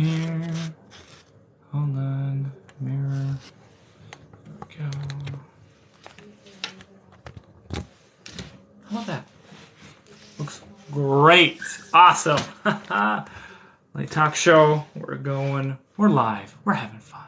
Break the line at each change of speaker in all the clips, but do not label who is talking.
here. Hold on. Mirror. Go. How about that? Looks great. Awesome. Late Talk Show. We're live. We're having fun.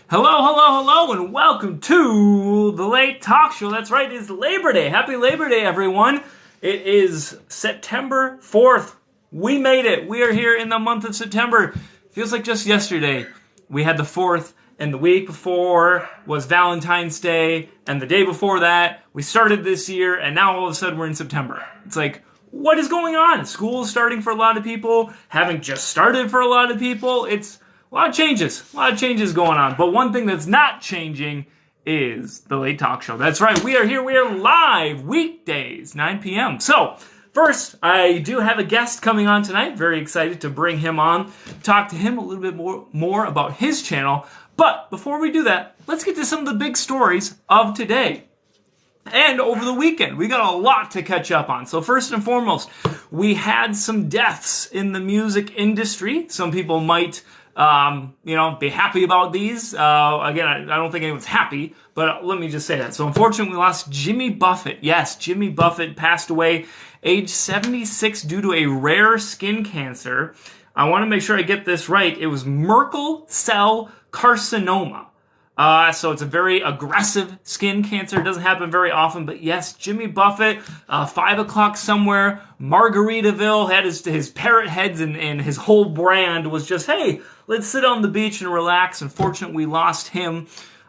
Hello, and welcome to the Late Talk Show. That's right, it's Labor Day. Happy Labor Day, everyone. It is September 4th. We made it. We are here in the month of September. Feels like just yesterday. We had the 4th, and the week before was Valentine's Day, and the day before that, we started this year, and now all of a sudden we're in September. It's like, what is going on? School is starting for a lot of people, having just started for a lot of people. It's a lot of changes going on. But one thing that's not changing is the Late Talk Show. That's right, we are here, we are live, weekdays, 9 p.m. So, first, I do have a guest coming on tonight. Very excited to bring him on, talk to him a little bit more about his channel. But before we do that, let's get to some of the big stories of today. And over the weekend, we got a lot to catch up on. So first and foremost, we had some deaths in the music industry. Some people might be happy about these. Again, I don't think anyone's happy, but let me just say that. So unfortunately, we lost Jimmy Buffett. Yes, Jimmy Buffett passed away age 76 due to a rare skin cancer. I want to make sure I get this right. It was Merkel cell carcinoma. So it's a very aggressive skin cancer. It doesn't happen very often, but yes, Jimmy Buffett, 5 o'clock somewhere, Margaritaville, had his parrot heads and his whole brand was just, hey, let's sit on the beach and relax. Unfortunately, we lost him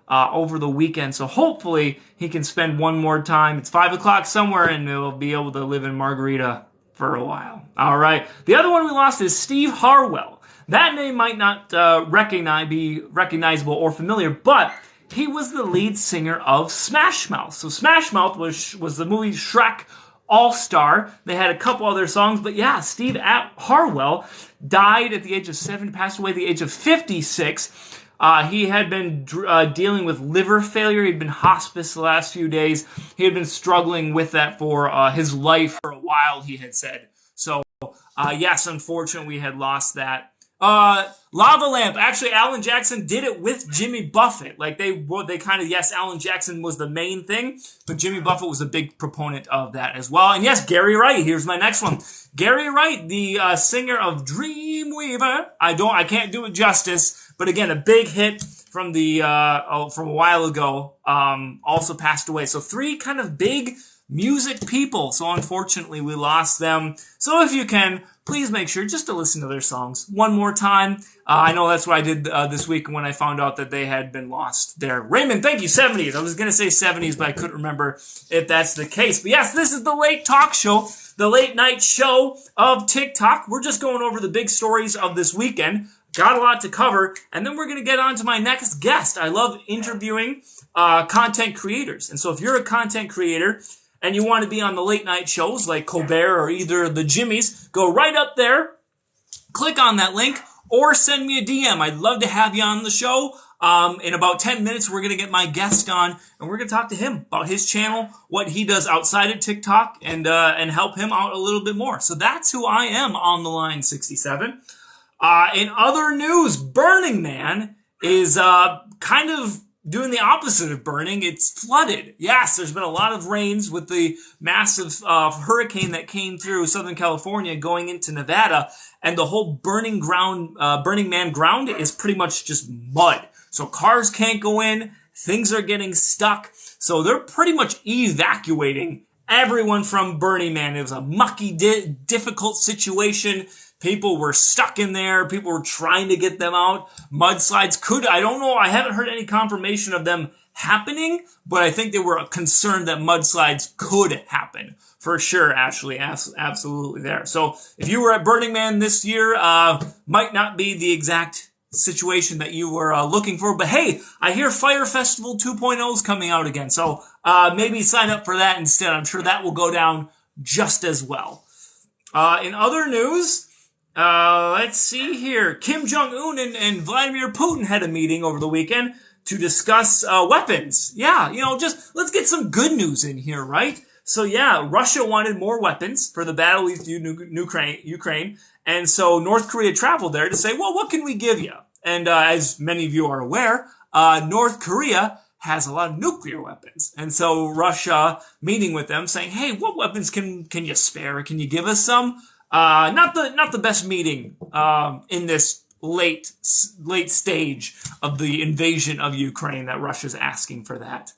over the weekend, so hopefully he can spend one more time. It's 5 o'clock somewhere, and he'll be able to live in Margarita for a while. All right. The other one we lost is Steve Harwell. That name might not be recognizable or familiar, but he was the lead singer of Smash Mouth. So Smash Mouth was the movie Shrek All-Star. They had a couple other songs, but yeah, Steve Harwell died at the age of 7, passed away at the age of 56. He had been dealing with liver failure. He'd been hospice the last few days. He had been struggling with that for his life for a while, he had said. So, yes, unfortunately, we had lost that. Lava Lamp. Actually, Alan Jackson did it with Jimmy Buffett. Like they kind of, yes, Alan Jackson was the main thing, but Jimmy Buffett was a big proponent of that as well. And yes, Gary Wright. Here's my next one. Gary Wright, the singer of Dreamweaver. I can't do it justice, but again, a big hit from from a while ago. Also passed away. So 3 kind of big music people. So unfortunately, we lost them. So if you can, please make sure just to listen to their songs one more time. I know that's what I did this week when I found out that they had been lost there. Raymond, thank you, 70s. I was going to say 70s, but I couldn't remember if that's the case. But yes, this is the Late Talk Show, the late night show of TikTok. We're just going over the big stories of this weekend. Got a lot to cover, and then we're going to get on to my next guest. I love interviewing content creators. And so if you're a content creator, and you want to be on the late night shows like Colbert or either of the Jimmys, go right up there, click on that link, or send me a DM. I'd love to have you on the show. In about 10 minutes, we're going to get my guest on, and we're going to talk to him about his channel, what he does outside of TikTok, and help him out a little bit more. So that's who I am on the line 67. In other news, Burning Man is kind of doing the opposite of burning. It's flooded. Yes, there's been a lot of rains with the massive hurricane that came through Southern California going into Nevada, and the whole Burning Man ground is pretty much just mud. So cars can't go in, things are getting stuck, so they're pretty much evacuating everyone from Burning Man. It was a mucky, difficult situation. People were stuck in there. People were trying to get them out. Mudslides I don't know. I haven't heard any confirmation of them happening, but I think they were concerned that mudslides could happen. For sure, Ashley. Absolutely there. So if you were at Burning Man this year, might not be the exact situation that you were looking for. But hey, I hear Fire Festival 2.0 is coming out again. So maybe sign up for that instead. I'm sure that will go down just as well. In other news, let's see here. Kim Jong-un and Vladimir Putin had a meeting over the weekend to discuss weapons. Yeah, just let's get some good news in here, right? So yeah, Russia wanted more weapons for the battle with Ukraine. And so North Korea traveled there to say, well, what can we give you? And as many of you are aware, North Korea has a lot of nuclear weapons. And so Russia meeting with them saying, hey, what weapons can you spare? Can you give us some? Not the best meeting in this late stage of the invasion of Ukraine that Russia's asking for that.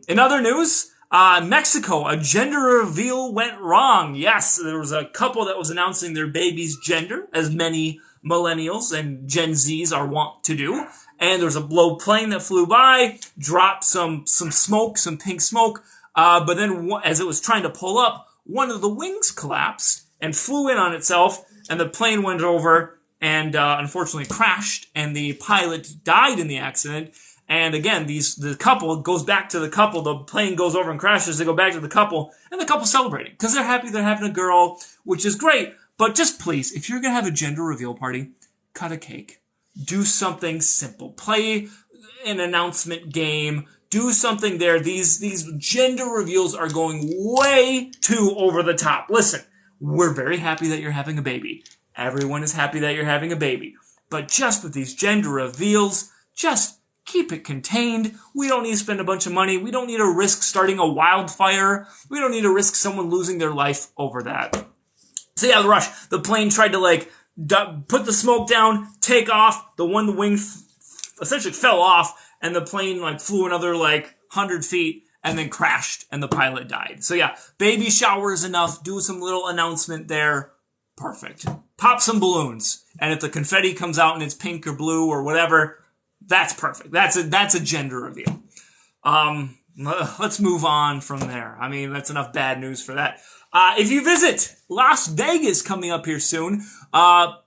In other news, Mexico, a gender reveal went wrong. Yes, there was a couple that was announcing their baby's gender, as many millennials and Gen Zs are wont to do. And there was a low plane that flew by, dropped some smoke, some pink smoke. But then as it was trying to pull up, one of the wings collapsed and flew in on itself, and the plane went over and unfortunately crashed, and the pilot died in the accident. And again, the couple goes back to the couple. The plane goes over and crashes. They go back to the couple, and the couple's celebrating because they're happy they're having a girl, which is great. But just please, if you're going to have a gender reveal party, cut a cake. Do something simple. Play an announcement game. Do something there. These gender reveals are going way too over the top. Listen, we're very happy that you're having a baby. Everyone is happy that you're having a baby. But just with these gender reveals, just keep it contained. We don't need to spend a bunch of money. We don't need to risk starting a wildfire. We don't need to risk someone losing their life over that. So yeah, the plane tried to put the smoke down, take off. The wing essentially fell off, and the plane flew another 100 feet and then crashed, and the pilot died. So yeah, baby shower is enough. Do some little announcement there. Perfect. Pop some balloons, and if the confetti comes out and it's pink or blue or whatever, that's perfect. That's a gender reveal. Let's move on from there. I mean, that's enough bad news for that. If you visit Las Vegas coming up here soon,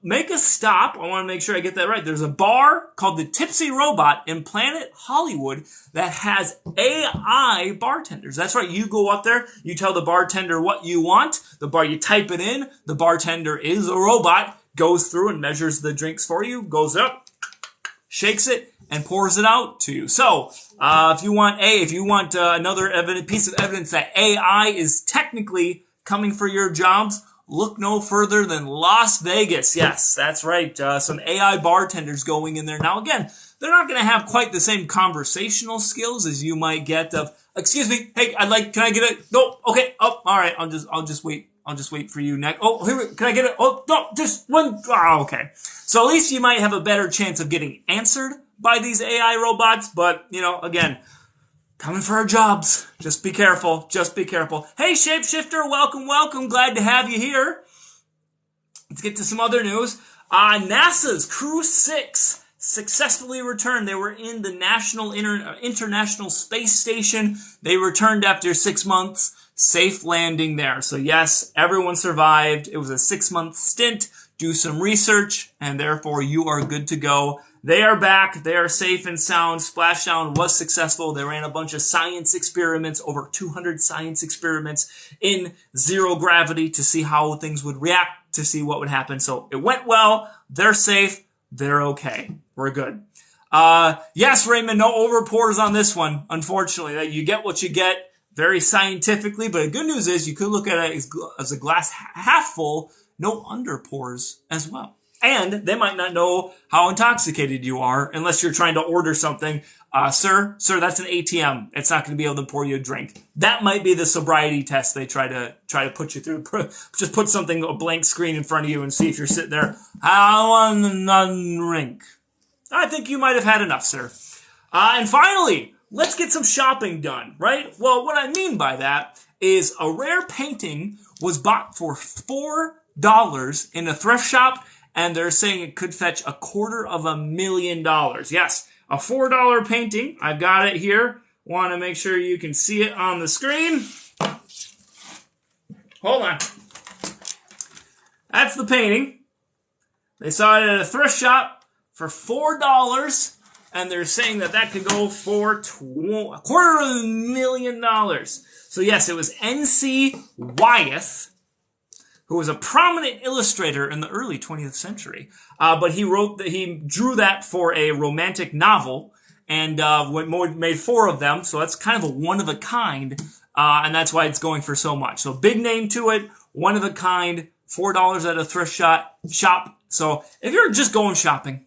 make a stop. I want to make sure I get that right. There's a bar called the Tipsy Robot in Planet Hollywood that has AI bartenders. That's right. You go up there, you tell the bartender what you want. You type it in. The bartender is a robot, goes through and measures the drinks for you, goes up, shakes it, and pours it out to you. So, if you want another piece of evidence that AI is technically coming for your jobs, look no further than Las Vegas. Yes, that's right. Some AI bartenders going in there. Now again, they're not going to have quite the same conversational skills as you might get of, excuse me, hey, can I get it? No, okay, oh, alright, I'll just wait. I'll just wait for you next. Oh, here, can I get it? Oh, no, just one. Oh, okay. So at least you might have a better chance of getting answered by these AI robots, but, again, coming for our jobs. Just be careful. Just be careful. Hey, Shapeshifter, welcome. Glad to have you here. Let's get to some other news. NASA's Crew 6 successfully returned. They were in the International Space Station. They returned after 6 months. Safe landing there. So yes, everyone survived. It was a 6-month stint. Do some research, and therefore you are good to go. They are back. They are safe and sound. Splashdown was successful. They ran a bunch of science experiments, over 200 science experiments in zero gravity to see how things would react, to see what would happen. So it went well. They're safe. They're okay. We're good. Yes, Raymond, no overpours on this one. Unfortunately, you get what you get very scientifically, but the good news is you could look at it as a glass half full, no underpours as well. And they might not know how intoxicated you are unless you're trying to order something. Sir, that's an ATM. It's not going to be able to pour you a drink. That might be the sobriety test they try to put you through. Just put a blank screen in front of you and see if you're sitting there. I want a drink. I think you might have had enough, sir. And finally, let's get some shopping done, right? Well, what I mean by that is a rare painting was bought for $4 in a thrift shop, and they're saying it could fetch $250,000. Yes, a $4 painting. I've got it here. Want to make sure you can see it on the screen. Hold on. That's the painting. They saw it at a thrift shop for $4. And they're saying that could go for $250,000. So yes, it was N.C. Wyeth, who was a prominent illustrator in the early 20th century. But he drew that for a romantic novel, and made 4 of them. So that's kind of a one of a kind and that's why it's going for so much. So big name to it, one of a kind, $4 at a thrift shop. So if you're just going shopping,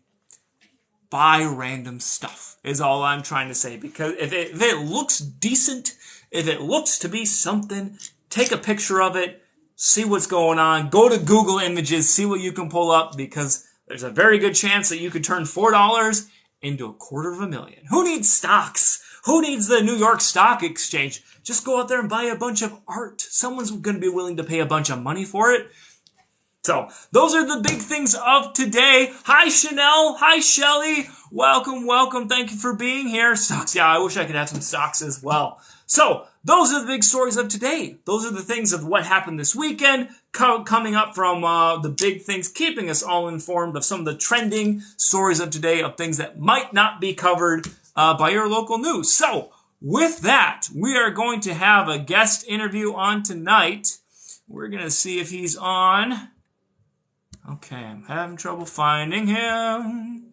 buy random stuff is all I'm trying to say. Because if it looks decent, if it looks to be something, take a picture of it, see what's going on, go to Google Images, see what you can pull up, because there's a very good chance that you could turn $4 into $250,000. Who needs stocks? Who needs the New York Stock Exchange? Just go out there and buy a bunch of art. Someone's going to be willing to pay a bunch of money for it. So, those are the big things of today. Hi, Chanel. Hi, Shelly. Welcome, welcome. Thank you for being here. Stocks. Yeah, I wish I could have some stocks as well. So, those are the big stories of today. Those are the things of what happened this weekend, coming up from the big things, keeping us all informed of some of the trending stories of today, of things that might not be covered by your local news. So, with that, we are going to have a guest interview on tonight. We're going to see if he's on. Okay, I'm having trouble finding him.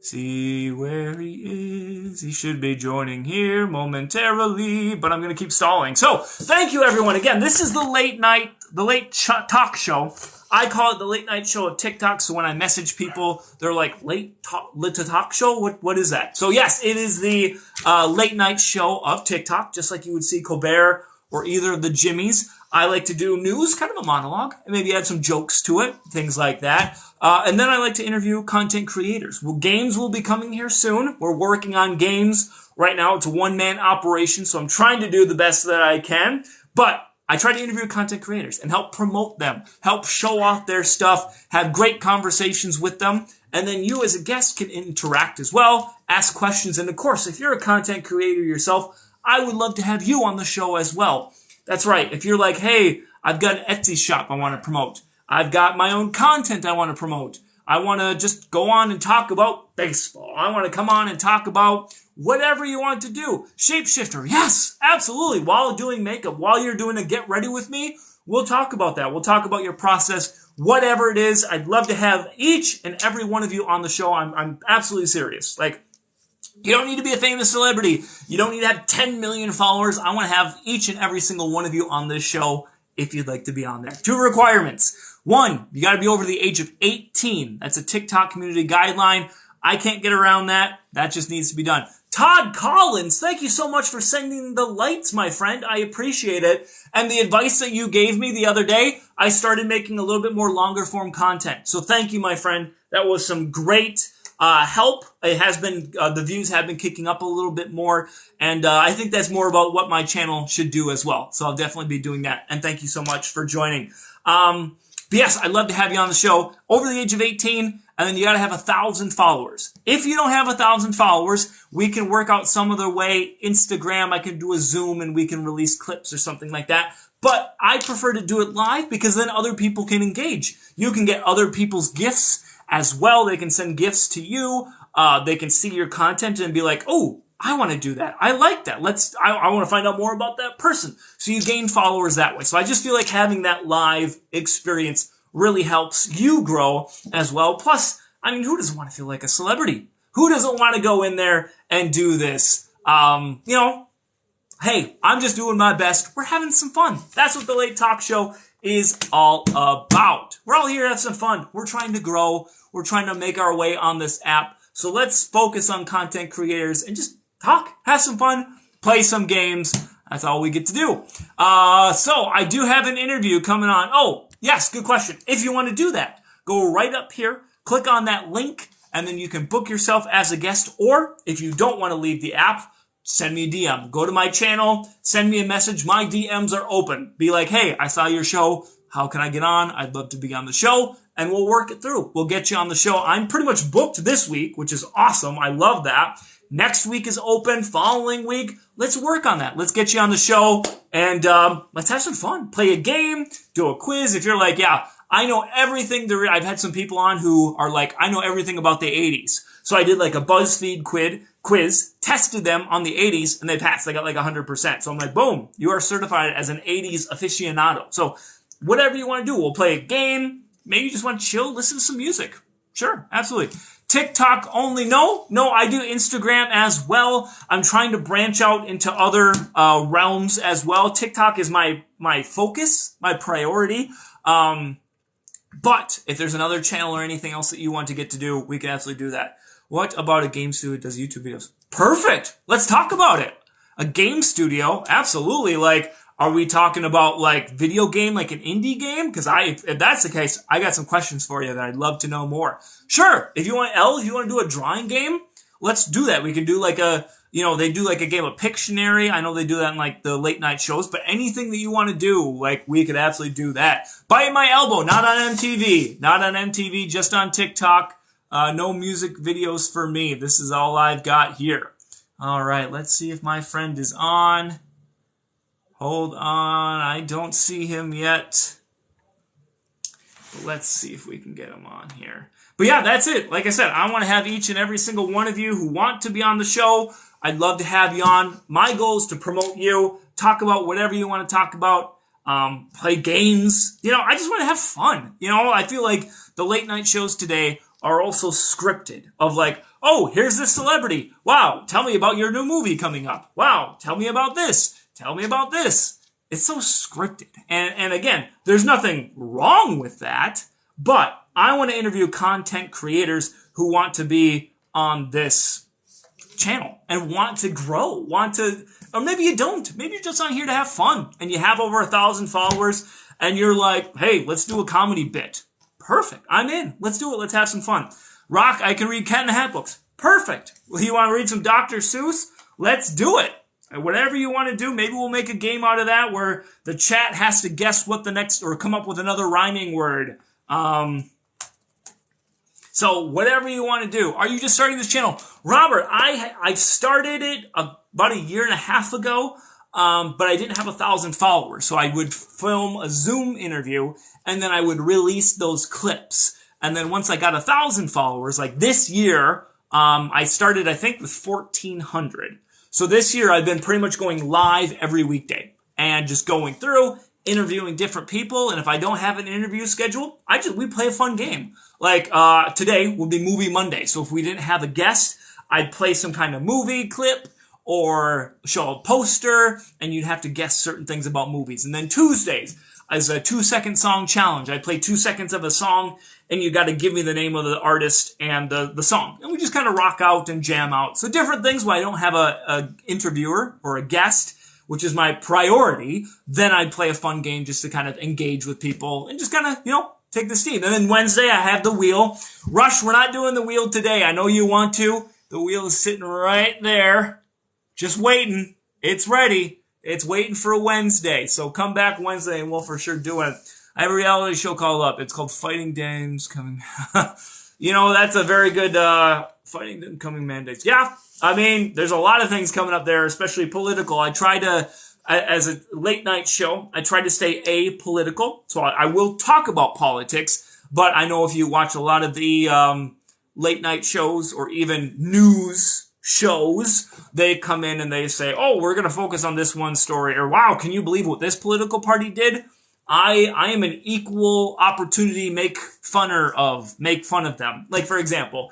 See where he is. He should be joining here momentarily, but I'm going to keep stalling. So, thank you everyone. Again, this is the late talk show. I call it the late night show of TikTok, so when I message people, they're like, lit talk show? What is that? So yes, it is the late night show of TikTok, just like you would see Colbert or either of the Jimmys. I like to do news, kind of a monologue, and maybe add some jokes to it, things like that. And then I like to interview content creators. Well, games will be coming here soon. We're working on games. Right now, it's a one-man operation, so I'm trying to do the best that I can. But I try to interview content creators and help promote them, help show off their stuff, have great conversations with them. And then you as a guest can interact as well, ask questions. And of course, if you're a content creator yourself, I would love to have you on the show as well. That's right. If you're like, hey, I've got an Etsy shop I want to promote. I've got my own content I want to promote. I want to just go on and talk about baseball. I want to come on and talk about whatever you want to do. Shapeshifter. Yes, absolutely. While doing makeup, while you're doing a get ready with me, we'll talk about that. We'll talk about your process, whatever it is. I'd love to have each and every one of you on the show. I'm absolutely serious. Like, you don't need to be a famous celebrity. You don't need to have 10 million followers. I want to have each and every single one of you on this show if you'd like to be on there. 2 requirements. 1, you got to be over the age of 18. That's a TikTok community guideline. I can't get around that. That just needs to be done. Todd Collins, thank you so much for sending the lights, my friend. I appreciate it. And the advice that you gave me the other day, I started making a little bit more longer form content. So thank you, my friend. That was some great help. It has been, the views have been kicking up a little bit more. And I think that's more about what my channel should do as well. So I'll definitely be doing that. And thank you so much for joining. But yes, I'd love to have you on the show over the age of 18. And then you got to have 1,000 followers. If you don't have 1,000 followers, we can work out some other way. Instagram, I can do a Zoom and we can release clips or something like that. But I prefer to do it live because then other people can engage. You can get other people's gifts as well. They can send gifts to you. They can see your content and be like, oh, I want to do that. I like that. I want to find out more about that person. So you gain followers that way. So I just feel like having that live experience really helps you grow as well. Plus, I mean, who doesn't want to feel like a celebrity? Who doesn't want to go in there and do this? Hey, I'm just doing my best. We're having some fun. That's what the Late Talk Show is all about. We're all here to have some fun. We're trying to grow. We're trying to make our way on this app. So let's focus on content creators and just talk, have some fun, play some games. That's all we get to do. So I do have an interview coming on. Oh, yes, good question. If you want to do that, go right up here, click on that link, and then you can book yourself as a guest. Or if you don't want to leave the app, send me a DM. Go to my channel, send me a message. My DMs are open. Be like, hey, I saw your show. How can I get on? I'd love to be on the show. And we'll work it through. We'll get you on the show. I'm pretty much booked this week, which is awesome. I love that. Next week is open. Following week, let's work on that. Let's get you on the show and let's have some fun. Play a game, do a quiz. If you're like, yeah, I know everything there. I've had some people on who are like, I know everything about the 80s. So I did like a BuzzFeed quiz, tested them on the 80s, and they passed. They got like 100%. So I'm like, boom, you are certified as an 80s aficionado. So whatever you want to do, we'll play a game. Maybe you just want to chill, listen to some music. Sure, absolutely. TikTok only. No, I do Instagram as well. I'm trying to branch out into other realms as well. TikTok is my focus, my priority. But if there's another channel or anything else that you want to get to do, we can absolutely do that. What about a game studio that does YouTube videos? Perfect. Let's talk about it. A game studio, absolutely. Like, are we talking about like video game, like an indie game? Because if that's the case, I got some questions for you that I'd love to know more. Sure, if you want to do a drawing game, let's do that. We can do like they do like a game of Pictionary. I know they do that in like the late night shows, but anything that you want to do, like we could absolutely do that. Bite My Elbow, not on MTV, just on TikTok. No music videos for me. This is all I've got here. All right, let's see if my friend is on. Hold on, I don't see him yet. But let's see if we can get him on here. But yeah, that's it. Like I said, I want to have each and every single one of you who want to be on the show. I'd love to have you on. My goal is to promote you, talk about whatever you want to talk about, play games. I just want to have fun. I feel like the late night shows today are also scripted of like, oh, here's this celebrity. Wow, tell me about your new movie coming up. Wow, tell me about this. Tell me about this. It's so scripted. And again, there's nothing wrong with that, but I want to interview content creators who want to be on this channel and want to grow, or maybe you don't. Maybe you're just on here to have fun and you have over 1,000 followers and you're like, hey, let's do a comedy bit. Perfect. I'm in. Let's do it. Let's have some fun. Rock, I can read Cat in the Hat books. Perfect. Well, you want to read some Dr. Seuss? Let's do it. Whatever you want to do, maybe we'll make a game out of that where the chat has to guess what the next, or come up with another rhyming word. So whatever you want to do. Are you just starting this channel? Robert, I started it about 1.5 years ago, but I didn't have 1,000 followers. So I would film a Zoom interview and then I would release those clips. And then once I got 1,000 followers, like this year, I started, I think, with 1,400. So this year I've been pretty much going live every weekday and just going through, interviewing different people. And if I don't have an interview scheduled, we play a fun game. Like, today will be Movie Monday. So if we didn't have a guest, I'd play some kind of movie clip or show a poster and you'd have to guess certain things about movies. And then Tuesdays is a 2-second song challenge. I play 2 seconds of a song and you got to give me the name of the artist and the song. And we just kind of rock out and jam out. So different things where I don't have a interviewer or a guest, which is my priority. Then I'd play a fun game just to kind of engage with people and just kind of, take the steam. And then Wednesday I have the wheel. Rush, we're not doing the wheel today. I know you want to. The wheel is sitting right there. Just waiting. It's ready. It's waiting for a Wednesday. So come back Wednesday and we'll for sure do it. I have a reality show called up. It's called Fighting Dames Coming. That's a very good, Fighting Dames Coming Mandates. Yeah. I mean, there's a lot of things coming up there, especially political. I try to, as a late night show, I try to stay apolitical. So I will talk about politics, but I know if you watch a lot of the, late night shows or even news shows, they come in and they say, oh, we're going to focus on this one story, or wow, can you believe what this political party did? I am an equal opportunity make fun of them. Like, for example,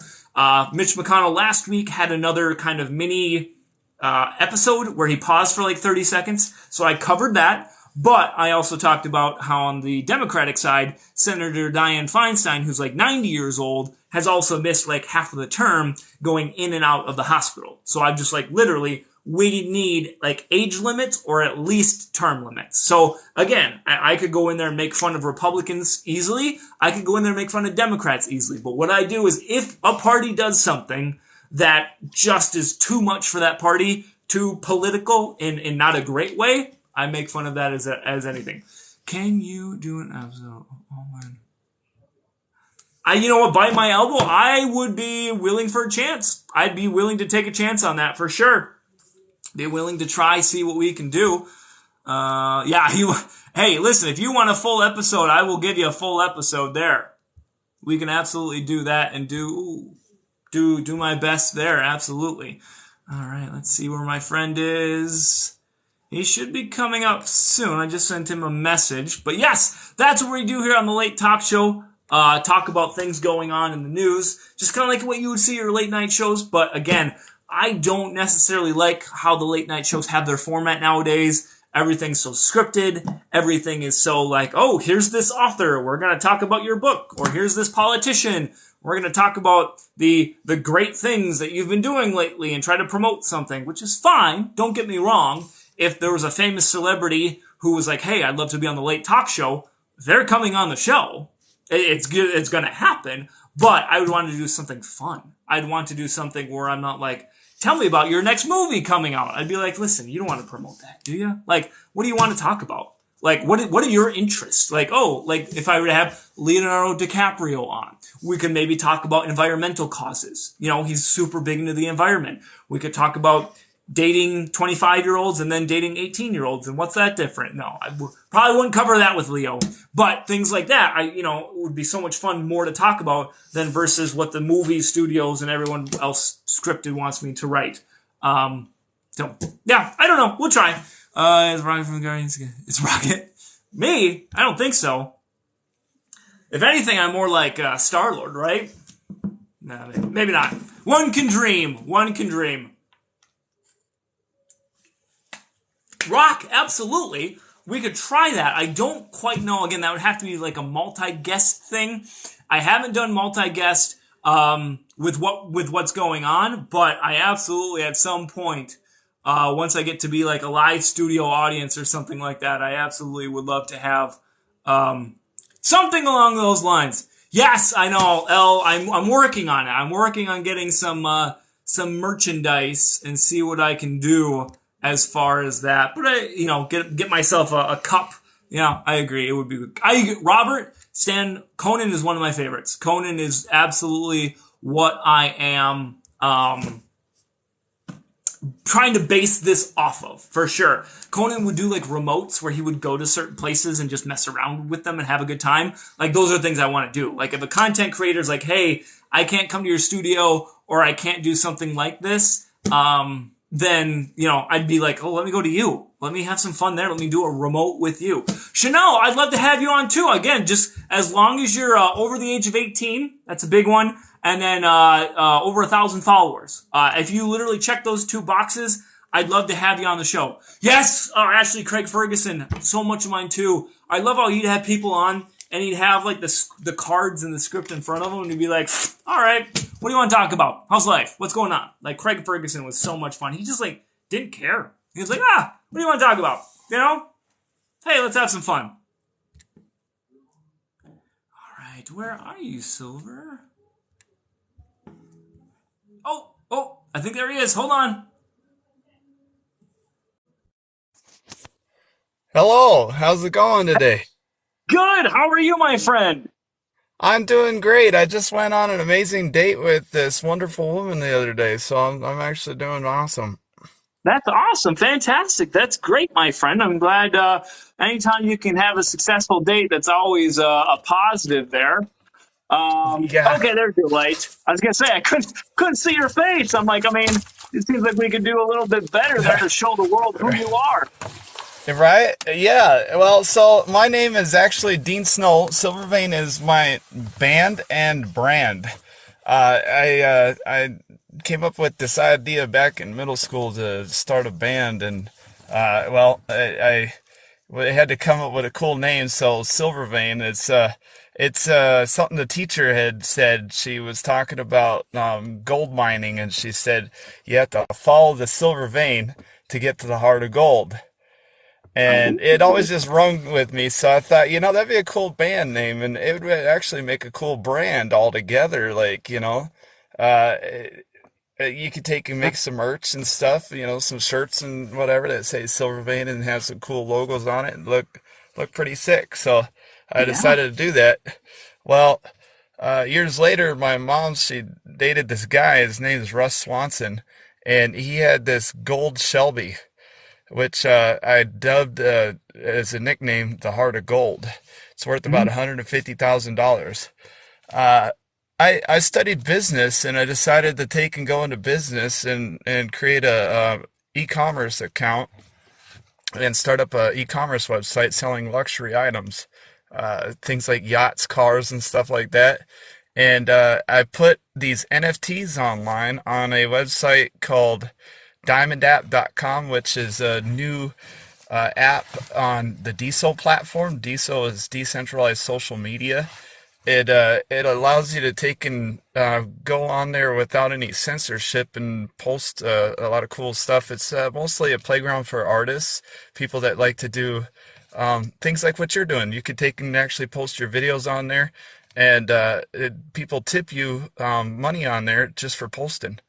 Mitch McConnell last week had another kind of mini episode where he paused for like 30 seconds. So I covered that. But I also talked about how on the Democratic side, Senator Dianne Feinstein, who's like 90 years old, has also missed like half of the term going in and out of the hospital. So I'm just like, literally, we need like age limits or at least term limits. So again, I could go in there and make fun of Republicans easily. I could go in there and make fun of Democrats easily. But what I do is if a party does something that just is too much for that party, too political in not a great way, I make fun of that as anything. Can you do an episode? Oh man. You know what? Bite My Elbow. I would be willing for a chance. I'd be willing to take a chance on that for sure. Be willing to try, see what we can do. Hey, listen, if you want a full episode, I will give you a full episode there. We can absolutely do that and do my best there. Absolutely. All right. Let's see where my friend is. He should be coming up soon. I just sent him a message. But yes, that's what we do here on the Late Talk Show. talk about things going on in the news, just kind of like what you would see your late night shows. But again, I don't necessarily like how the late night shows have their format nowadays. Everything's so scripted. Everything is so like, oh, here's this author. We're going to talk about your book. Or here's this politician. We're going to talk about the great things that you've been doing lately and try to promote something, which is fine. Don't get me wrong. If there was a famous celebrity who was like, hey, I'd love to be on the late talk show, they're coming on the show. It's good. It's going to happen. But I would want to do something fun. I'd want to do something where I'm not like, tell me about your next movie coming out. I'd be like, listen, you don't want to promote that, do you? Like, what do you want to talk about? Like, what are your interests? Like, oh, like, if I were to have Leonardo DiCaprio on, we could maybe talk about environmental causes. You know, he's super big into the environment. We could talk about dating 25-year-olds and then dating 18-year-olds, and what's that different? No, probably wouldn't cover that with Leo. But things like that, it would be so much fun more to talk about than versus what the movie studios and everyone else scripted wants me to write. So, yeah, I don't know. We'll try. Is Rocket from the Guardians again? It's Rocket. Me? I don't think so. If anything, I'm more like Star-Lord, right? No, maybe not. One can dream. One can dream. Rock, absolutely. We could try that. I don't quite know. Again, that would have to be like a multi-guest thing. I haven't done multi-guest with what's going on, but I absolutely at some point, once I get to be like a live studio audience or something like that, I absolutely would love to have something along those lines. Yes, I know, Elle. I'm working on it. I'm working on getting some merchandise and see what I can do as far as that. But get myself a cup. Yeah, I agree. It would be Robert Stan Conan is one of my favorites. Conan is absolutely what I am trying to base this off of, for sure. Conan would do like remotes where he would go to certain places and just mess around with them and have a good time. Like, those are things I want to do. Like, if a content creator's like, hey, I can't come to your studio or I can't do something like this, then, I'd be like, oh, let me go to you. Let me have some fun there. Let me do a remote with you. Chanel, I'd love to have you on too. Again, just as long as you're over the age of 18, that's a big one. And then over 1,000 followers. If you literally check those two boxes, I'd love to have you on the show. Yes, Ashley Craig Ferguson, so much of mine too. I love how he'd have people on and he'd have like the cards and the script in front of him and he'd be like, all right, what do you want to talk about? How's life? What's going on? Like, Craig Ferguson was so much fun. He just like didn't care. He was like, what do you want to talk about? Hey, let's have some fun. All right, where are you, Silver? Oh, I think there he is. Hold on.
Hello, how's it going today?
Good. How are you, my friend?
I'm doing great. I just went on an amazing date with this wonderful woman the other day, so I'm actually doing awesome.
That's awesome. Fantastic. That's great, my friend. I'm glad anytime you can have a successful date, that's always a positive there.
Yeah,
Okay, there's your light. I was gonna say I couldn't see your face. I'm like, it seems like we could do a little bit better there to show the world who you are.
right? Yeah. Well, so my name is actually Dean Snow. Silvervein is my band and brand. I came up with this idea back in middle school to start a band, and I had to come up with a cool name. So Silvervein, it's something the teacher had said. She was talking about gold mining, and she said you have to follow the silver vein to get to the heart of gold. And it always just rung with me, so I thought, that'd be a cool band name, and it would actually make a cool brand altogether. Like, uh, you could take and make some merch and stuff, some shirts and whatever that say Silver Vein and have some cool logos on it and look pretty sick. So I
Yeah.
decided to do that. Well, years later, my mom, she dated this guy. His name is Russ Swanson, and he had this gold Shelby, which I dubbed as a nickname the Heart of Gold. It's worth about
Mhm.
$150,000. Uh, I studied business, and I decided to take and go into business and create a e-commerce account and start up a e-commerce website selling luxury items. things like yachts, cars, and stuff like that. And I put these NFTs online on a website called diamondapp.com, which is a new app on the DSO platform. DSO is decentralized social media. It allows you to take and go on there without any censorship and post a lot of cool stuff. It's mostly a playground for artists, people that like to do things like what you're doing. You could take and actually post your videos on there, and people tip you money on there just for posting,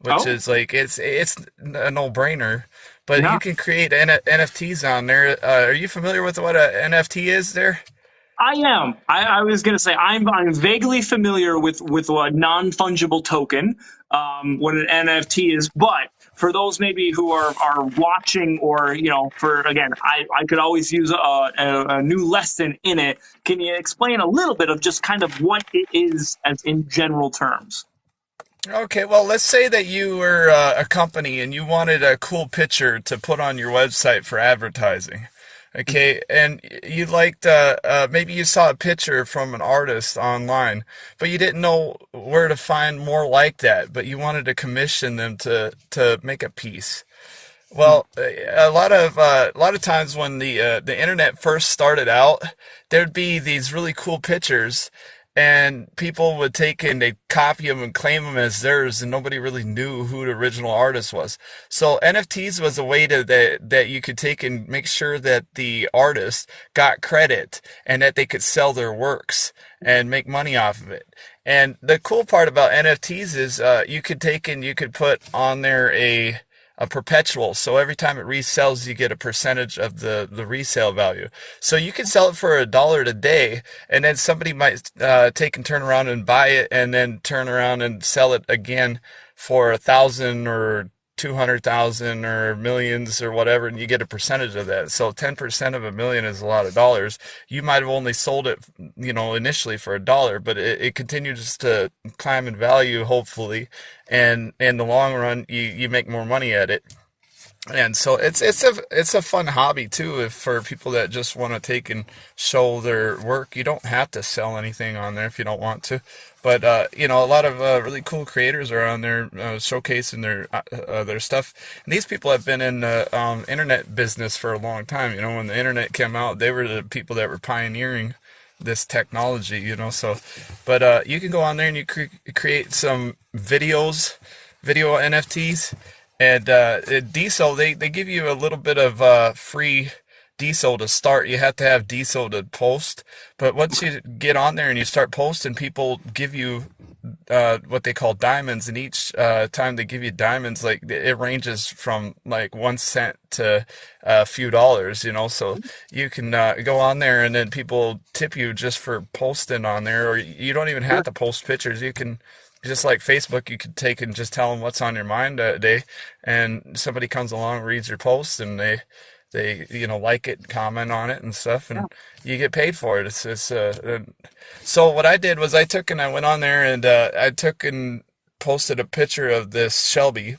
which
Oh,
is like it's a no-brainer. But
yeah.
you can create NFTs on there. Are you familiar with what a NFT is there?
I am. I was going to say I'm vaguely familiar with a non fungible token, what an NFT is, but for those maybe who are watching, or for again, I could always use a new lesson in it. Can you explain a little bit of just kind of what it is as in general terms?
Okay, well, let's say that you were a company and you wanted a cool picture to put on your website for advertising. Okay, and you liked, maybe you saw a picture from an artist online, but you didn't know where to find more like that, but you wanted to commission them to make a piece. Well, a lot of times when the internet first started out, there'd be these really cool pictures, and people would take and they copy them and claim them as theirs, and nobody really knew who the original artist was. So NFTs was a way that you could take and make sure that the artist got credit and that they could sell their works and make money off of it. And the cool part about NFTs is you could take and you could put on there a perpetual. So every time it resells, you get a percentage of the resale value. So you can sell it for $1 a day, and then somebody might take and turn around and buy it, and then turn around and sell it again for 1,000 or 200,000 or millions or whatever, and you get a percentage of that. So 10% of a million is a lot of dollars. You might have only sold it, initially for $1, but it continues to climb in value, hopefully, and in the long run, you make more money at it. And so it's a fun hobby too, if for people that just want to take and show their work. You don't have to sell anything on there if you don't want to, but a lot of really cool creators are on there showcasing their stuff. And these people have been in the internet business for a long time. When the internet came out, they were the people that were pioneering this technology. So, but you can go on there and you create some video NFTs. And diesel, they give you a little bit of free diesel to start. You have to have diesel to post. But once you get on there and you start posting, people give you what they call diamonds. And each time they give you diamonds, like it ranges from like 1 cent to a few dollars. So you can go on there and then people tip you just for posting on there. Or you don't even have to post pictures. You can, just like Facebook, you could take and just tell them what's on your mind that day, and somebody comes along, reads your post, and they like it, comment on it and stuff, and you get paid for it. So what I did was I took and I went on there and I took and posted a picture of this Shelby.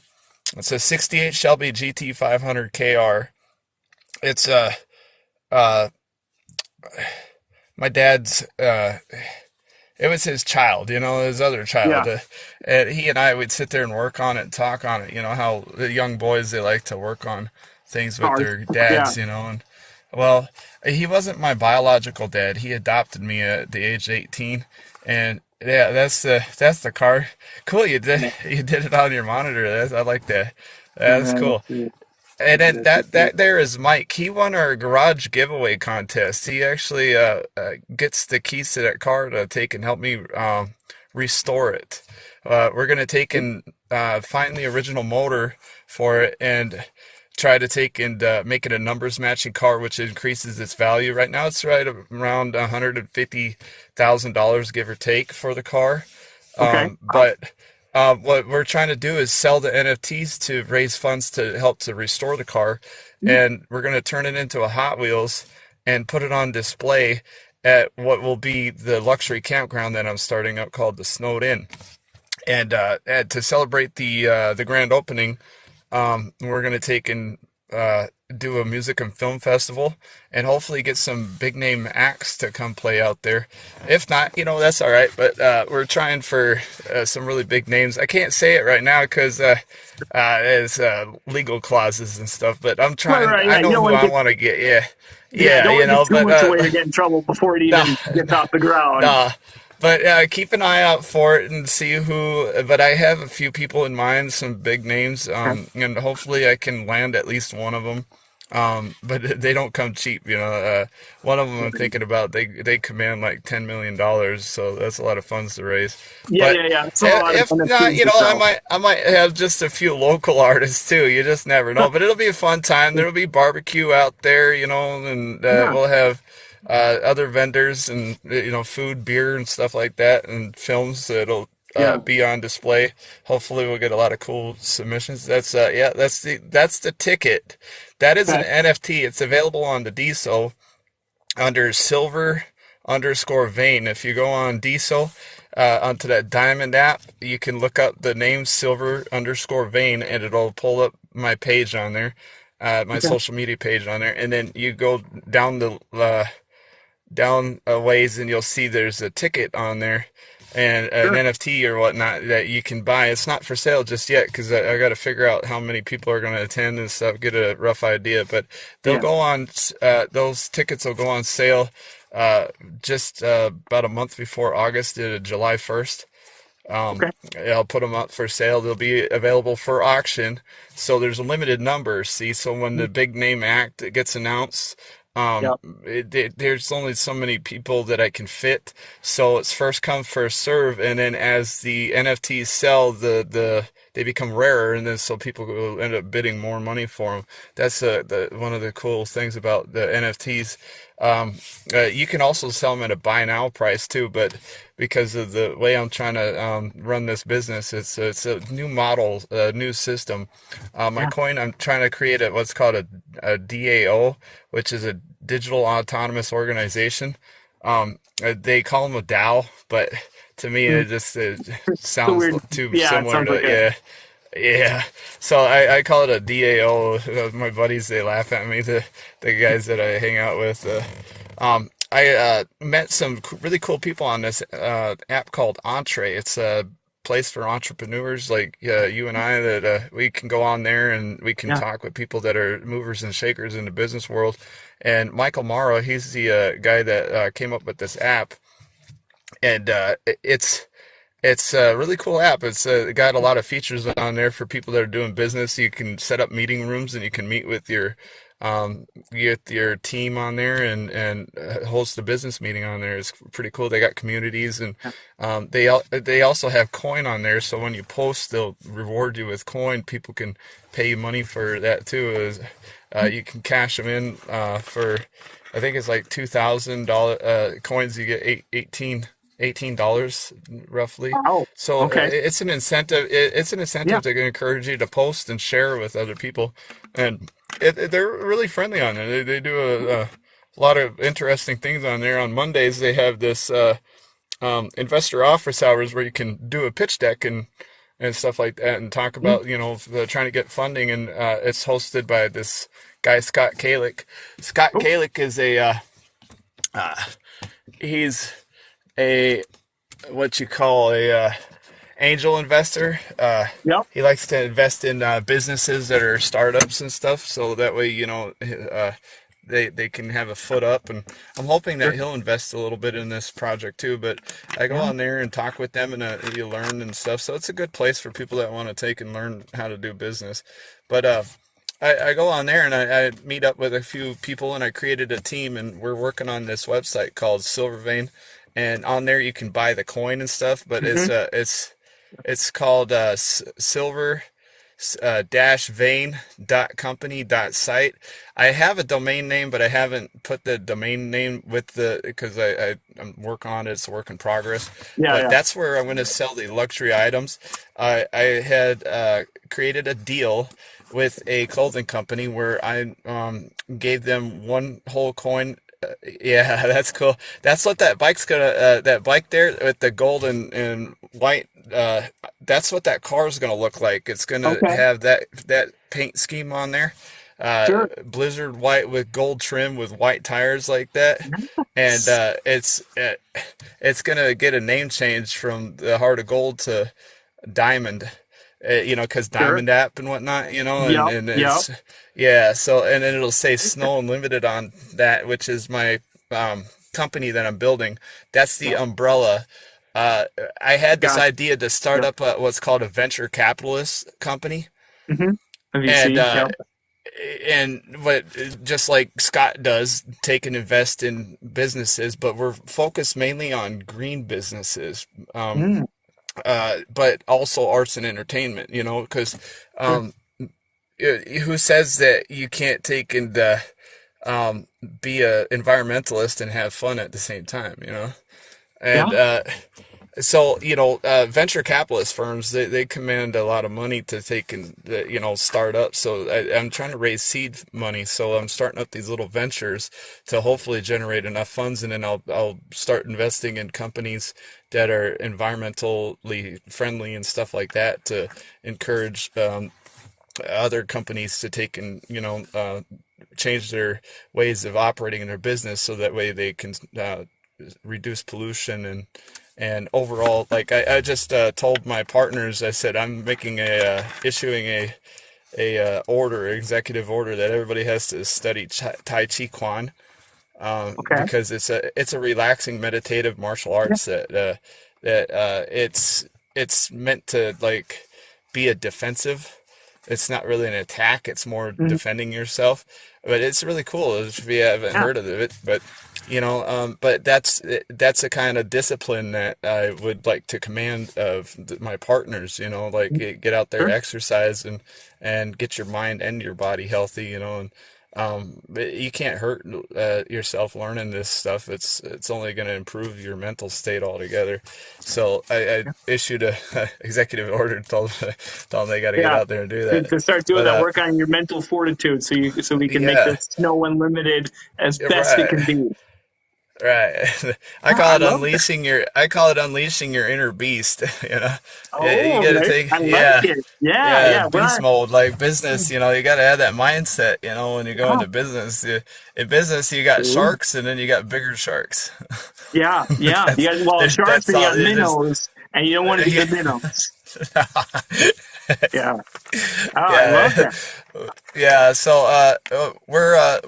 It's a '68 Shelby GT 500 KR. It's uh my dad's it was his child, his other child.
Yeah.
And he and I would sit there and work on it and talk on it. How the young boys, they like to work on things with
Cars.
their
Yeah.
dads. And well, he wasn't my biological dad. He adopted me at the age of 18, and yeah, that's the car. Cool, you did it on your monitor. I like that. That's cool. And then that there is Mike. He won our garage giveaway contest. He actually gets the keys to that car to take and help me restore it. We're gonna take and find the original motor for it and try to take and make it a numbers matching car, which increases its value. Right now, it's right around $150,000, give or take, for the car.
Okay.
But what we're trying to do is sell the NFTs to raise funds to help to restore the car, and we're going to turn it into a Hot Wheels and put it on display at what will be the luxury campground that I'm starting up called the Snowed Inn. And to celebrate the grand opening, we're going to take and do a music and film festival and hopefully get some big name acts to come play out there. If not, that's all right. But we're trying for some really big names. I can't say it right now because there's legal clauses and stuff. But I'm
Right,
trying.
right,
I
yeah. You
know
don't
who
want to
I
get
want to get. Yeah,
yeah,
yeah.
don't want to give too
But
much away to get in trouble before it
nah,
even gets off the ground.
nah. But keep an eye out for it and see who. But I have a few people in mind, some big names,
Okay.
and hopefully I can land at least one of them. But they don't come cheap, one of them I'm thinking about, they command like $10 million, so that's a lot of funds to raise.
Yeah,
But
yeah, yeah. It's a lot of
if not,
NFTs to
I
sell.
might have just a few local artists too. You just never know. But it'll be a fun time. There'll be barbecue out there, and
Yeah,
we'll have other vendors and food, beer, and stuff like that, and films that'll
yeah.
be on display. Hopefully, we'll get a lot of cool submissions. That's the ticket. That is an
Okay.
NFT. It's available on the DSO under silver_vein. If you go on DSO, onto that Diamond app, you can look up the name silver_vein, and it'll pull up my page on there, my
Okay.
social media page on there, and then you go down a ways and you'll see there's a ticket on there and an
Sure.
NFT or whatnot that you can buy. It's not for sale just yet because I got to figure out how many people are going to attend and stuff, get a rough idea. But they'll
Yeah.
go on, those tickets will go on sale just about a month before August, July 1st. Um,
Okay.
I'll put them up for sale. They'll be available for auction. So there's a limited number. See, so when the big name act gets announced,
Yeah.
there's only so many people that I can fit. So it's first come, first serve. And then as the NFTs sell, they become rarer, and then so people will end up bidding more money for them. That's one of the cool things about the NFTs. You can also sell them at a buy now price too, but because of the way I'm trying to run this business, it's a new model, a new system. My
Yeah.
coin, I'm trying to create what's called a DAO, which is a digital autonomous organization. They call them a DAO, but to me,
Mm.
it
So
sounds
weird.
too
Yeah, it
similar
sounds like
to,
a
yeah. Yeah, so I call it a DAO. My buddies, they laugh at me. The guys that I hang out with. I met some really cool people on this app called Entree. It's a place for entrepreneurs like you and I that we can go on there and we can
yeah.
talk with people that are movers and shakers in the business world. And Michael Morrow, he's the guy that came up with this app, and it's a really cool app. It's got a lot of features on there for people that are doing business. You can set up meeting rooms and you can meet with your team on there and host a business meeting on there. It's pretty cool. They got communities and
Yeah.
they also have coin on there. So when you post, they'll reward you with coin. People can pay you money for that too. You can cash them in for I think it's like $2,000 coins. You get $18 roughly.
Oh.
So
Okay.
it's an incentive. It's an
Yeah.
incentive to encourage you to post and share with other people, and they're really friendly on there. They do a lot of interesting things on there. On Mondays, they have this investor office hours where you can do a pitch deck and stuff like that, and talk
Mm.
about trying to get funding. And it's hosted by this guy Scott Kalick. Scott
Oh.
Kalick is he's a what you call a angel investor.
Yep.
He likes to invest in businesses that are startups and stuff, so that way they can have a foot up. And I'm hoping that
Sure.
he'll invest a little bit in this project too. But I go
Yeah.
on there and talk with them, and you learn and stuff. So it's a good place for people that want to take and learn how to do business. But I go on there and I meet up with a few people, and I created a team, and we're working on this website called Silvervein. And on there you can buy the coin and stuff, but
Hmm.
it's called silver dash vein dot company dot site. I have a domain name, but I haven't put the domain name with because I'm working on it. It's a work in progress.
Yeah.
But
Yeah.
that's where I'm going to sell the luxury items. I had created a deal with a clothing company where I gave them one whole coin. Yeah, that's cool. That's what that bike's gonna, that bike there with the gold and white, that's what that car is gonna look like. It's gonna
Okay.
have that paint scheme on there.
Sure.
blizzard white with gold trim with white tires like that, and
Nice.
it's gonna get a name change from the Heart of Gold to Diamond, because
Sure.
Diamond app and whatnot, and,
Yep.
and
Yep.
it's, yeah, so, and then it'll say Snow Unlimited on that, which is my um, company that I'm building. That's the
Yep.
umbrella. Uh, I had this
Gotcha.
idea to start
Yep.
up what's called a venture capitalist company,
Mm-hmm. A
and
VC. Yep.
what just like Scott does, take and invest in businesses, but we're focused mainly on green businesses.
Mm,
But also arts and entertainment, because
sure.
um, who says that you can't take and um, be a environmentalist and have fun at the same time, And
Yeah.
so, venture capitalist firms, they command a lot of money to take and, start up. So I'm trying to raise seed money. So I'm starting up these little ventures to hopefully generate enough funds. And then I'll start investing in companies that are environmentally friendly and stuff like that to encourage other companies to take and, change their ways of operating in their business so that way they can reduce pollution and overall, like I just told my partners, I said I'm making issuing a executive order that everybody has to study Tai Chi Quan,
Okay.
because it's a relaxing meditative martial
Yeah.
arts that it's meant to like be a defensive. It's not really an attack. It's more
Mhm.
defending yourself. But it's really cool if you haven't
Yeah.
heard of it. But that's a kind of discipline that I would like to command of my partners. Like
Mm,
get out there,
sure.
exercise, and get your mind and your body healthy. And but you can't hurt yourself learning this stuff. It's only going to improve your mental state altogether. So I
Yeah.
issued a executive order, told them they got to get
Yeah.
out there and do
To,
that.
to start doing
But
that work on your mental fortitude, so we can make
yeah,
this snow unlimited as best it
right,
can be.
right.
Yeah, I love that.
I call it unleashing your inner beast. You
Oh,
got to
okay.
take,
I like
yeah.
it. Yeah,
Yeah,
yeah.
beast mode, like business, you got to have that mindset, when you go
Yeah.
into business. In business, you got
Ooh.
sharks and then you got bigger sharks.
Yeah, yeah. You
That's,
got well sharks
that's
and you
all.
got
It's just,
minnows, and you don't want to be
yeah,
the minnows. Yeah. Oh, I love
yeah,
that.
yeah. So,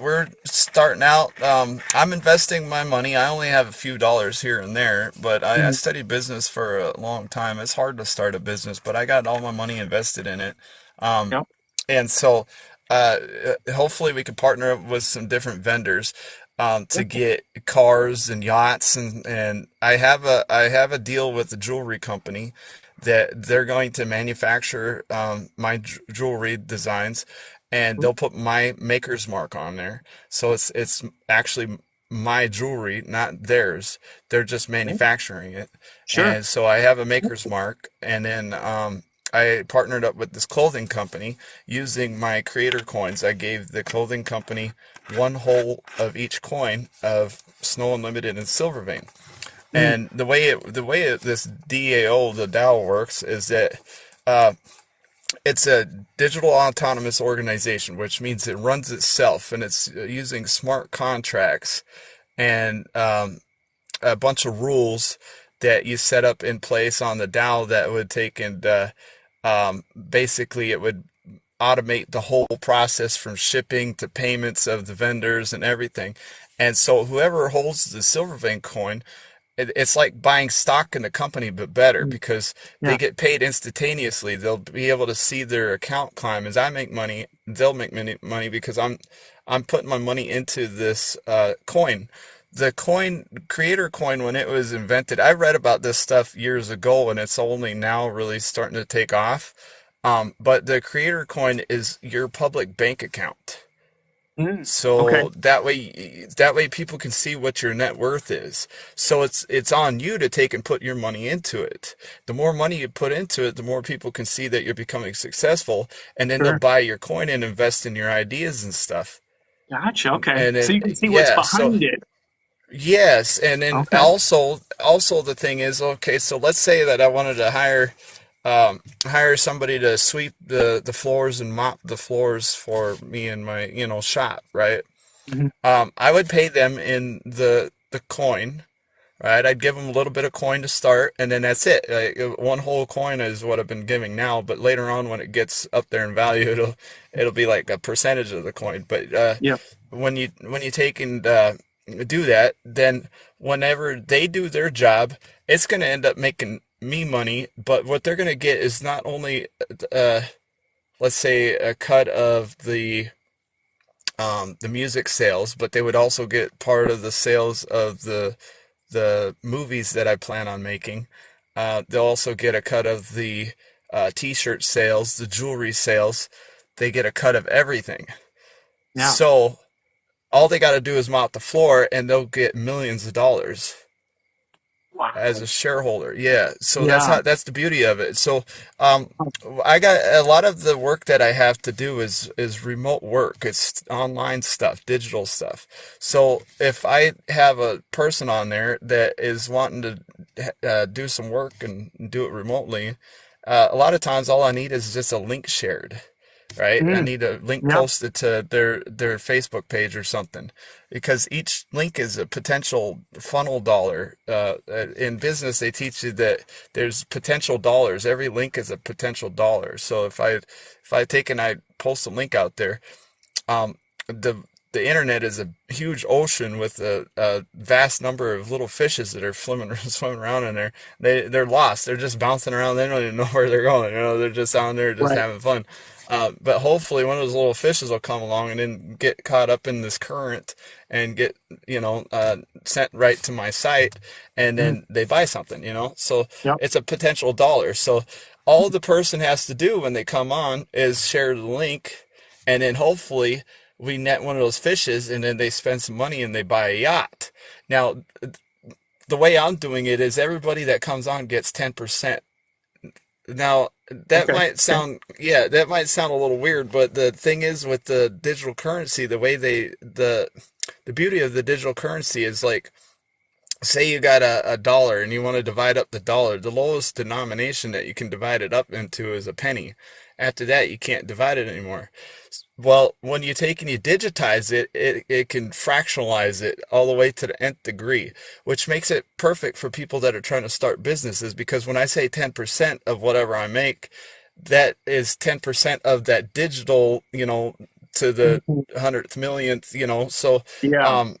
we're starting out. I'm investing my money. I only have a few dollars here and there, but I
Mhm.
studied business for a long time. It's hard to start a business, but I got all my money invested in it. Um,
Yep.
And so, uh, hopefully, we could partner up with some different vendors to
Sure.
get cars and yachts, and I have a deal with the jewelry company that they're going to manufacture my jewelry designs, and
Mhm.
they'll put my maker's mark on there. So it's actually my jewelry, not theirs. They're just
Okay.
manufacturing it,
Sure.
and so I have a maker's mark, and then I partnered up with this clothing company using my creator coins. I gave the clothing company one whole of each coin of Snow Unlimited and Silver Vein.
Mm,
And this DAO works is that uh, it's a digital autonomous organization, which means it runs itself and it's using smart contracts and a bunch of rules that you set up in place on the DAO that would take and basically it would automate the whole process from shipping to payments of the vendors and everything. And so whoever holds the Silvervein coin, it's like buying stock in the company, but better
mm,
because they
yeah.
get paid instantaneously. They'll be able to see their account climb. As I make money, they'll make money because I'm putting my money into this coin. The coin creator coin, when it was invented, I read about this stuff years ago, and it's only now really starting to take off. But the creator coin is your public bank account.
Mm, okay.
So that way people can see what your net worth is. So it's on you to take and put your money into it. The more money you put into it, the more people can see that you're becoming successful, and then they'll
Sure.
buy your coin and invest in your ideas and stuff.
Gotcha. Okay.
And
So
then
you can see what's
yeah, so
behind it.
yes, and then
Okay.
also the thing is, okay, so let's say that I wanted to hire hire somebody to sweep the floors and mop the floors for me and my shop, right?
Mhm.
I would pay them in the coin, right? I'd give them a little bit of coin to start, and then that's it. Like, one whole coin is what I've been giving now, but later on when it gets up there in value, it'll be like a percentage of the coin. But
Yeah.
when you take and do that, then whenever they do their job, it's going to end up making me money. But what they're going to get is not only uh, let's say a cut of the music sales, but they would also get part of the sales of the movies that I plan on making. They'll also get a cut of the t-shirt sales, the jewelry sales. They get a cut of everything.
Yeah.
So all they got to do is mop the floor, and they'll get millions of dollars as
Wow.
a shareholder. Yeah. So
Yeah.
that's the beauty of it. So I got a lot of the work that I have to do is remote work. It's online stuff, digital stuff. So if I have a person on there that is wanting to do some work and do it remotely, a lot of times all I need is just a link shared, right? I
Mm.
need a link
Yeah.
posted to their Facebook page or something, because each link is a potential funnel dollar. In business, they teach you that there's potential dollars. Every link is a potential dollar. So if I take and I post a link out there, um, the the internet is a huge ocean with a vast number of little fishes that are swimming around in there. They're lost. They're just bouncing around. They don't even know where they're going. They're just out there just
Right.
having fun. But hopefully one of those little fishes will come along and then get caught up in this current and get sent right to my site, and
Mm.
then they buy something. So
Yep.
it's a potential dollar. So all the person has to do when they come on is share the link, and then hopefully we net one of those fishes, and then they spend some money and they buy a yacht. Now, the way I'm doing it is everybody that comes on gets 10%. Now, that
Okay.
might
Okay.
sound, yeah, that might sound a little weird, but the thing is with the digital currency, the way the beauty of the digital currency is like, say you got a dollar and you want to divide up the dollar, the lowest denomination that you can divide it up into is a penny. After that, you can't divide it anymore. Well, when you take and you digitize it, it can fractionalize it all the way to the nth degree, which makes it perfect for people that are trying to start businesses. Because when I say 10% of whatever I make, that is 10% of that digital, to the
Mhm.
hundredth millionth, so
Yeah.
um,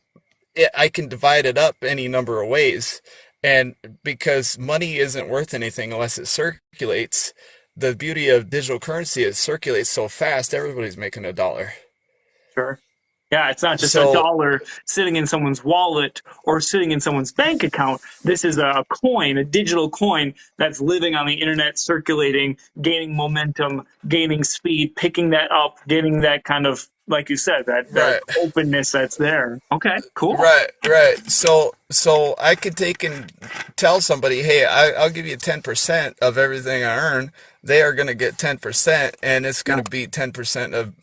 I can divide it up any number of ways. And because money isn't worth anything unless it circulates, the beauty of digital currency is it circulates so fast, everybody's making a dollar.
Sure. Yeah, it's not just a
So,
dollar sitting in someone's wallet or sitting in someone's bank account. This is a coin, a digital coin that's living on the internet, circulating, gaining momentum, gaining speed, picking that up, getting that kind of, like you said, that
right.
openness that's there. Okay, cool.
Right. So I could take and tell somebody, hey, I'll give you 10% of everything I earn. They are going to get 10%, and it's going
Yeah,
to be 10% of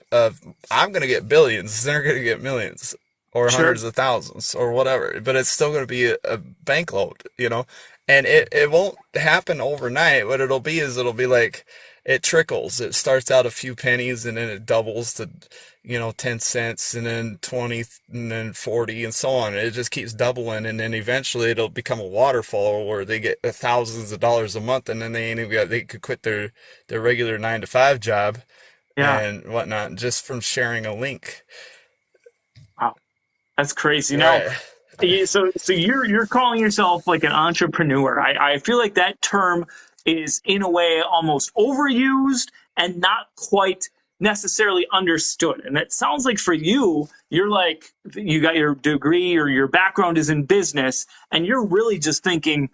I'm going to get billions. They're going to get millions or
sure.
hundreds of thousands or whatever. But it's still going to be a bank load. And it won't happen overnight. What it'll be is it'll be like it trickles. It starts out a few pennies and then it doubles to 10 cents and then 20 and then 40 and so on. It just keeps doubling, and then eventually it'll become a waterfall where they get thousands of dollars a month, and then they could quit their regular 9 to 5 job
Yeah.
and whatnot just from sharing a link.
Wow. That's crazy. Now,
Right.
yeah, so you're calling yourself like an entrepreneur. I feel like that term is in a way almost overused and not quite necessarily understood. And it sounds like for you, you're like you got your degree or your background is in business, and you're really just thinking,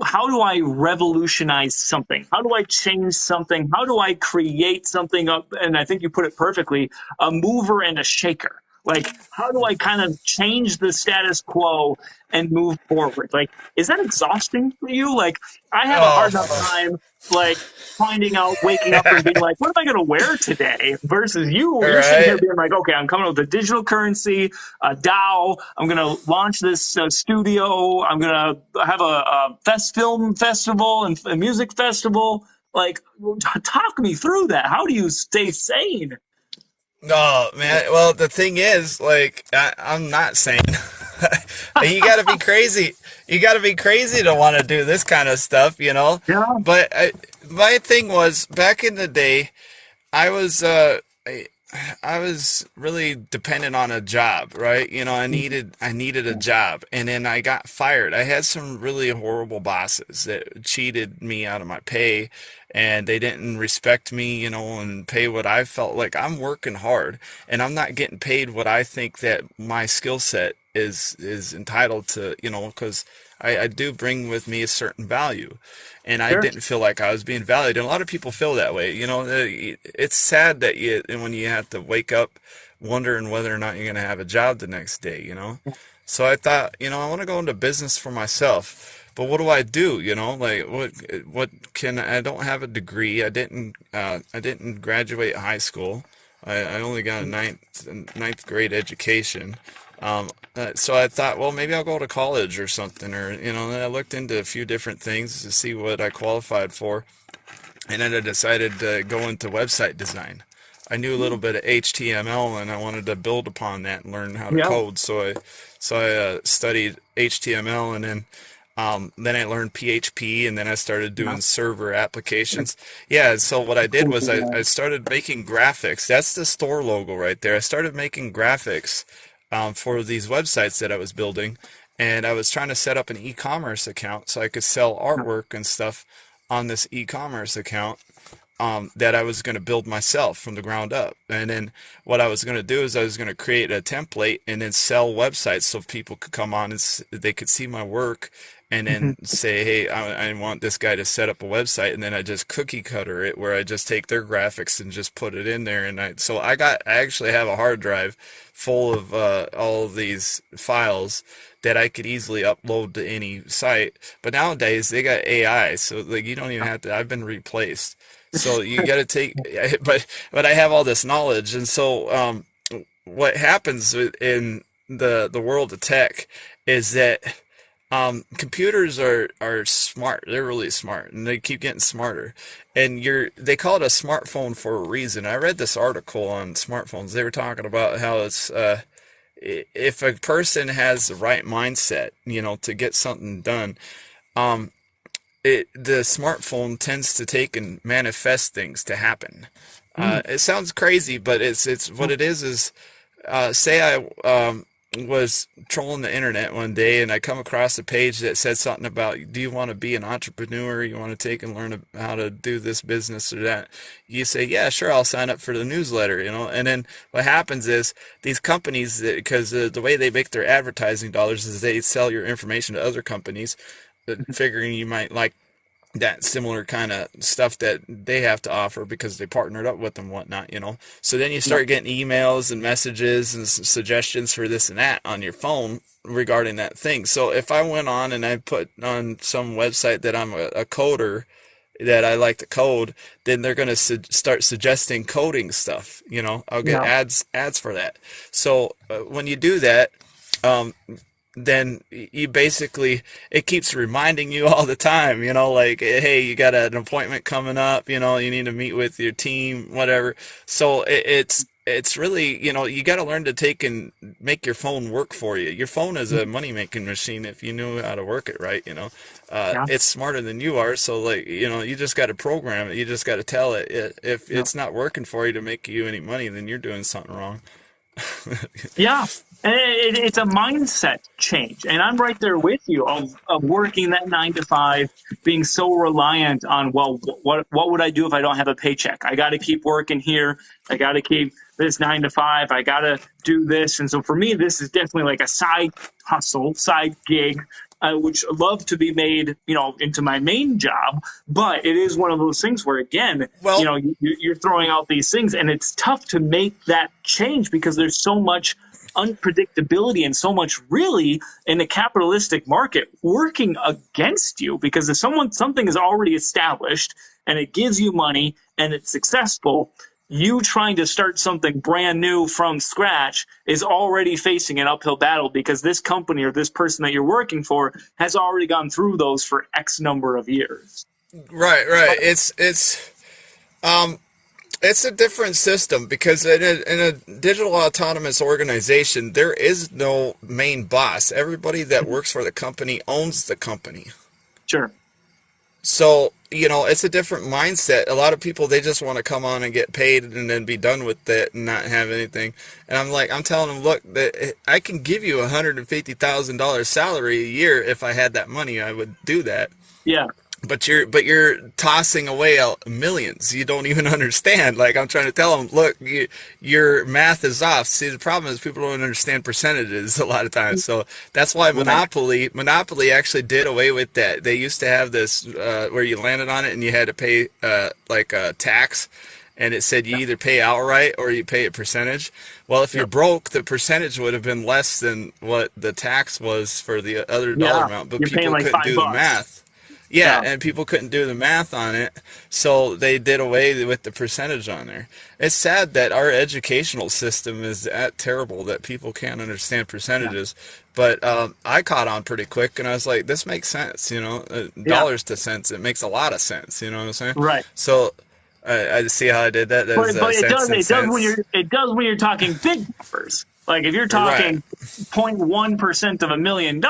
how do I revolutionize something? How do I change something? How do I create something up? And I think you put it perfectly, a mover and a shaker. Like, how do I kind of change the status quo and move forward? Like, is that exhausting for you? Like, I have a hard enough
Oh,
time, like, finding out, waking up and being like, what am I going to wear today? Versus you, you're sitting here
right.
being like, okay, I'm coming up with a digital currency, a DAO. I'm going to launch this studio. I'm going to have a film festival and a music festival. Like, talk me through that. How do you stay sane?
Oh man, well the thing is, like I'm not sane. You got to be crazy. You got to be crazy to want to do this kind of stuff, you know.
Yeah.
But my thing was back in the day, I was I was really dependent on a job, right? You know, I needed a job, and then I got fired. I had some really horrible bosses that cheated me out of my pay, and they didn't respect me, you know, and pay what I felt like I'm working hard, and I'm not getting paid what I think that my skill set is entitled to, you know, because I do bring with me a certain value, and I
Sure.
didn't feel like I was being valued. And a lot of people feel that way. You know, it's sad that when you have to wake up wondering whether or not you're going to have a job the next day, you know? So I thought, you know, I want to go into business for myself. But what do I do? You know, like what can I don't have a degree. I didn't graduate high school. I only got a ninth grade education. So I thought, well, maybe I'll go to college or something, or you know. Then I looked into a few different things to see what I qualified for, and then I decided to go into website design. I knew a little bit of HTML, and I wanted to build upon that and learn how to
Yeah.
code. So I studied HTML, and then I learned PHP, and then I started
Yeah.
doing server applications. Yeah, so what I did
Cool.
was I started making graphics. That's the store logo right there. I started making graphics for these websites that I was building, and I was trying to set up an e-commerce account so I could sell artwork and stuff on this e-commerce account that I was going to build myself from the ground up. And then what I was going to do is I was going to create a template and then sell websites so people could come on and they could see my work and then say, hey, I want this guy to set up a website. And then I just cookie cutter it where I just take their graphics and just put it in there. And I actually have a hard drive full of all of these files that I could easily upload to any site. But nowadays they got AI, so like you don't even have to. I've been replaced. So you got to take, but I have all this knowledge, and so what happens in the world of tech is that computers are smart. They're really smart, and they keep getting smarter. And they call it a smartphone for a reason. I read this article on smartphones. They were talking about how it's if a person has the right mindset, you know, to get something done, um, the smartphone tends to take and manifest things to happen. It sounds crazy, but it's what it is. Say I was trolling the internet one day and I come across a page that said something about, do you want to be an entrepreneur? You want to take and learn how to do this business or that? You say, yeah, sure, I'll sign up for the newsletter, you know. And then what happens is these companies, because the way they make their advertising dollars is they sell your information to other companies, figuring you might like that similar kind of stuff that they have to offer because they partnered up with them and whatnot, you know. So then you start getting emails and messages and suggestions for this and that on your phone regarding that thing. So if I went on and I put on some website that I'm a coder, that I like to code, then they're going to start suggesting coding stuff, you know. I'll get
Yeah.
ads for that. So when you do that, um, then you basically, it keeps reminding you all the time, you know, like, hey, you got an appointment coming up, you know, you need to meet with your team, whatever. So it's really, you know, you got to learn to take and make your phone work for you. Your phone is a money making machine if you knew how to work it right, you know.
Yeah.
It's smarter than you are, so like, you know, you just got to program it. You just got to tell it, if
Yeah.
it's not working for you to make you any money, then you're doing something wrong.
Yeah. And it's a mindset change. And I'm right there with you of working that 9 to 5, being so reliant on, well, what would I do if I don't have a paycheck? I got to keep working here. I got to keep this 9 to 5. I got to do this. And so for me, this is definitely like a side hustle, side gig, which I love to be made, you know, into my main job. But it is one of those things where, again, you
Well,
know, you're throwing out these things and it's tough to make that change because there's so much unpredictability and so much really in a capitalistic market working against you, because if something is already established and it gives you money and it's successful, you trying to start something brand new from scratch is already facing an uphill battle because this company or this person that you're working for has already gone through those for X number of years.
Right, right. Um it's a different system because in a digital autonomous organization, there is no main boss. Everybody that
Mhm.
works for the company owns the company.
Sure.
So, it's a different mindset. A lot of people, they just want to come on and get paid and then be done with it and not have anything. And I'm telling them, look, I can give you $150,000 salary a year. If I had that money, I would do that.
Yeah.
But you're tossing away millions. You don't even understand. Like I'm trying to tell them, look, your math is off. See, the problem is people don't understand percentages a lot of times. So that's why
Right.
Monopoly actually did away with that. They used to have this where you landed on it and you had to pay like a tax, and it said you
Yeah.
either pay outright or you pay a percentage. Well, if you're
Yep.
broke, the percentage would have been less than what the tax was for the other dollar
Yeah.
amount, but
You're paying
people
like
couldn't
five
do the
bucks.
math. Yeah,
Yeah.
and people couldn't do the math on it, so they did away with the percentage on there. It's sad that our educational system is that terrible that people can't understand
Yeah.
percentages. But I caught on pretty quick, and I was like, "This makes sense,
Yeah.
dollars to cents. It makes a lot of sense. You know what I'm saying?"
Right.
So I see how I did that. There's
But
cents and cents.
it does when you're talking big numbers. Like if you're
Right,
talking 0.1% of $1 million,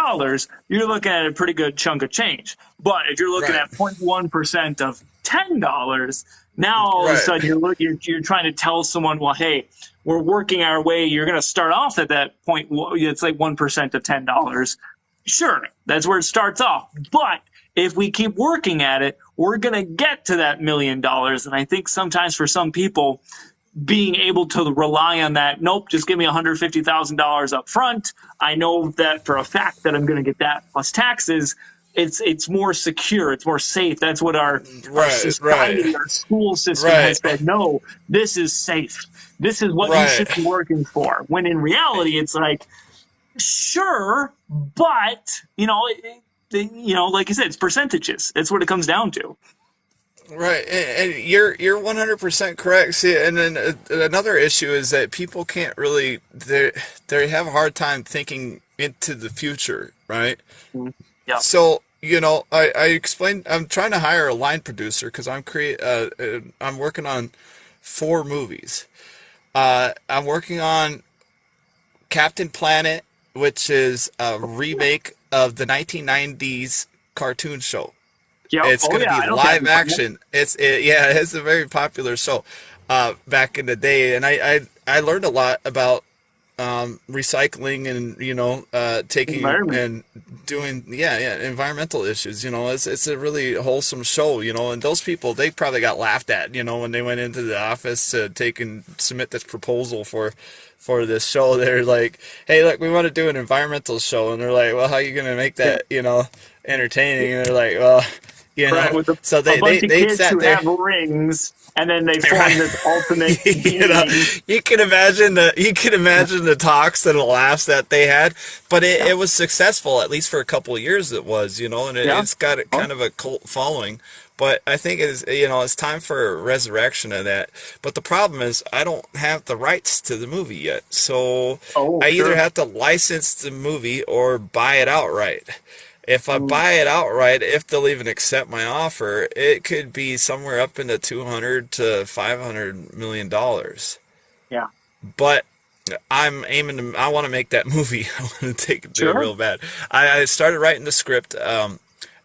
you're looking at a pretty good chunk of change. But if you're looking
right,
at 0.1% of $10, now all of a
right,
sudden you're trying to tell someone, well, hey, we're working our way. You're going to start off at that point. It's like 1% of $10. Sure, that's where it starts off. But if we keep working at it, we're going to get to that $1 million. And I think sometimes for some people, being able to rely on that, nope, just give me $150,000 up front. I know that for a fact that I'm going to get that plus taxes. It's more secure. It's more safe. That's what our
right, right,
society, our school system
right,
has said. No, this is safe. This is what you
right.
should be working for. When in reality, it's like, sure, but like you said, it's percentages. That's what it comes down to.
Right, and you're 100% correct. See, and then another issue is that people can't really they have a hard time thinking into the future, right?
Mhm. Yeah.
So, I explained I'm trying to hire a line producer because I'm working on four movies. I'm working on Captain Planet, which is a remake of the 1990s cartoon show.
Yep.
It's
Oh
going to
yeah,
be
I know Captain
live
Planet.
action. Yeah, it's a very popular show back in the day, and I learned a lot about recycling and taking
Environment.
and doing environmental issues. It's a really wholesome show. And those people, they probably got laughed at. When they went into the office to take and submit this proposal for this show. They're like, hey, look, we want to do an environmental show, and they're like, well, how are you going to make
Yeah.
that entertaining? And they're like, well,
Right. With
so
a
they
bunch
they
of
they
kids
sat
who
there.
have rings, and then they
Right.
form this ultimate
you know,
being.
you can imagine the talks and the laughs that they had, but it,
Yeah.
it was successful at least for a couple of years. It was, and
Yeah.
it's got a
Oh,
kind of a cult following. But I think it's time for a resurrection of that. But the problem is I don't have the rights to the movie yet, so
oh,
I either
sure.
have to license the movie or buy it outright. If I
Mm,
buy it outright, if they'll even accept my offer, it could be somewhere up into 200 to 500 million dollars.
yeah.
But I'm aiming to. I want to make that movie. I want to take it to it
Sure.
real bad. I started writing the script,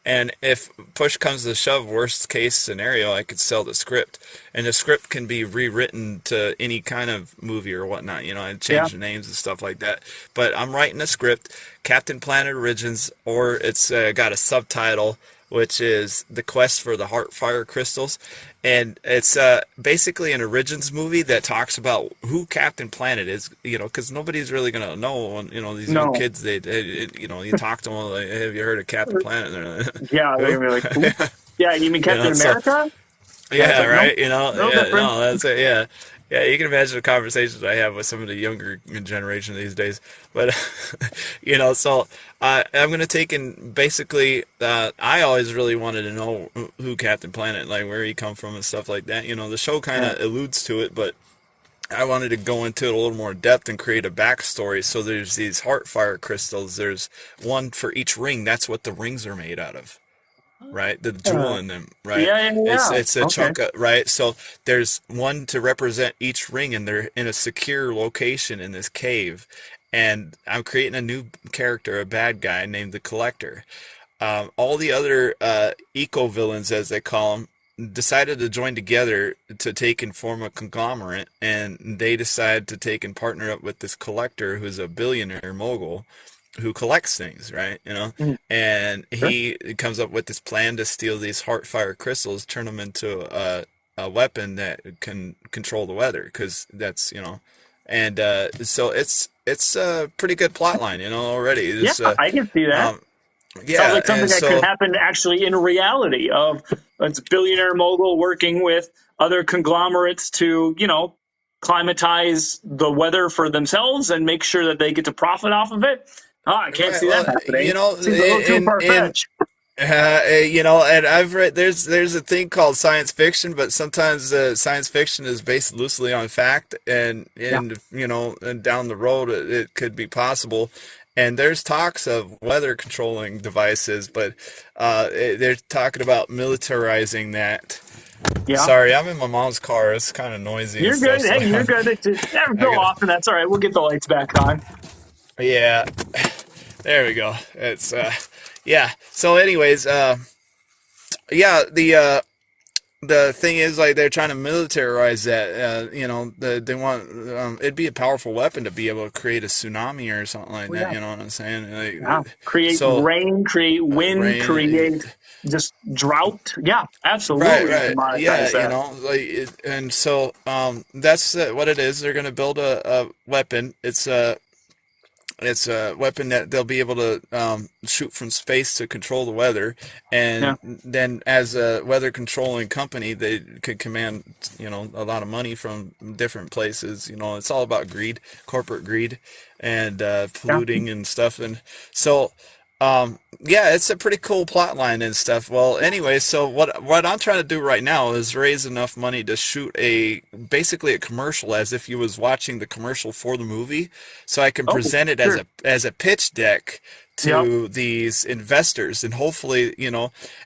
and if push comes to shove, worst case scenario, I could sell the script, and the script can be rewritten to any kind of movie or whatnot. I'd
Yeah.
change the names and stuff like that. But I'm writing a script, Captain Planet Origins, or it's got a subtitle which is The Quest for the Heartfire Crystals. And it's basically an Origins movie that talks about who Captain Planet is, because nobody's really going to know when, these young
No.
kids, you talk to them, like, hey, have you heard of Captain Planet? And they're like,
Yeah. They're
who?
gonna be like, who? Yeah. You mean Captain
So
America? Yeah. It's
yeah,
like, nope.
right.
No
Yeah,
different.
no, that's it. Yeah, yeah. You can imagine the conversations I have with some of the younger generation these days. But so I'm gonna take in basically. I always really wanted to know who Captain Planet, like where he come from and stuff like that. The show kind
Yeah.
of alludes to it, but I wanted to go into it a little more depth and create a backstory. So there's these Heartfire crystals. There's one for each ring. That's what the rings are made out of. right? The jewel
Yeah,
in them, right?
yeah,
It's
yeah.
it's a
Okay.
chunk of, right? So there's one to represent each ring, and they're in a secure location in this cave. And I'm creating a new character, a bad guy named the Collector. All the other eco villains, as they call them, decided to join together to take and form a conglomerate, and they decide to take and partner up with this collector who's a billionaire mogul who collects things, right?
Mm,
And
sure.
he comes up with this plan to steal these heartfire crystals, turn them into a weapon that can control the weather, because that's, and so it's a pretty good plot line, already.
Yeah,
It's
I can see that.
um,
Sounds
yeah,
like something
and
that could
so
happen actually in reality of a billionaire mogul working with other conglomerates to, climatize the weather for themselves and make sure that they get to profit off of it. Oh, I can't
right,
see that
well,
happening. Seems a little too far
in
fetched.
and I've read there's a thing called science fiction, but sometimes science fiction is based loosely on fact,
Yeah.
and down the road it could be possible. And there's talks of weather controlling devices, but they're talking about militarizing that.
Yeah.
Sorry, I'm in my mom's car. It's kind of noisy and
You're
stuff,
good.
so
Hey, you're good. It's every
I
so
got
often. That's all right. We'll get the lights back on.
yeah. There we go. It's yeah. So, anyways, yeah, the thing is, like, they're trying to militarize that. They want it'd be a powerful weapon to be able to create a tsunami or something like
Oh,
that.
yeah.
You know what I'm saying?
Yeah. Create
So
rain, create wind,
rain,
create just drought. Yeah,
right,
absolutely. We can
right, yeah,
monetize that.
and so that's what it is. They're gonna build a weapon. It's a weapon that they'll be able to shoot from space to control the weather,
Yeah.
and then as a weather controlling company, they could command, a lot of money from different places. It's all about greed, corporate greed, and
Yeah.
polluting and stuff. And so, yeah, it's a pretty cool plot line and stuff. Well, anyway, so what I'm trying to do right now is raise enough money to shoot basically a commercial, as if you was watching the commercial for the movie, so I can
Oh,
present it
sure.
as a pitch deck
Yep.
to these investors, and hopefully,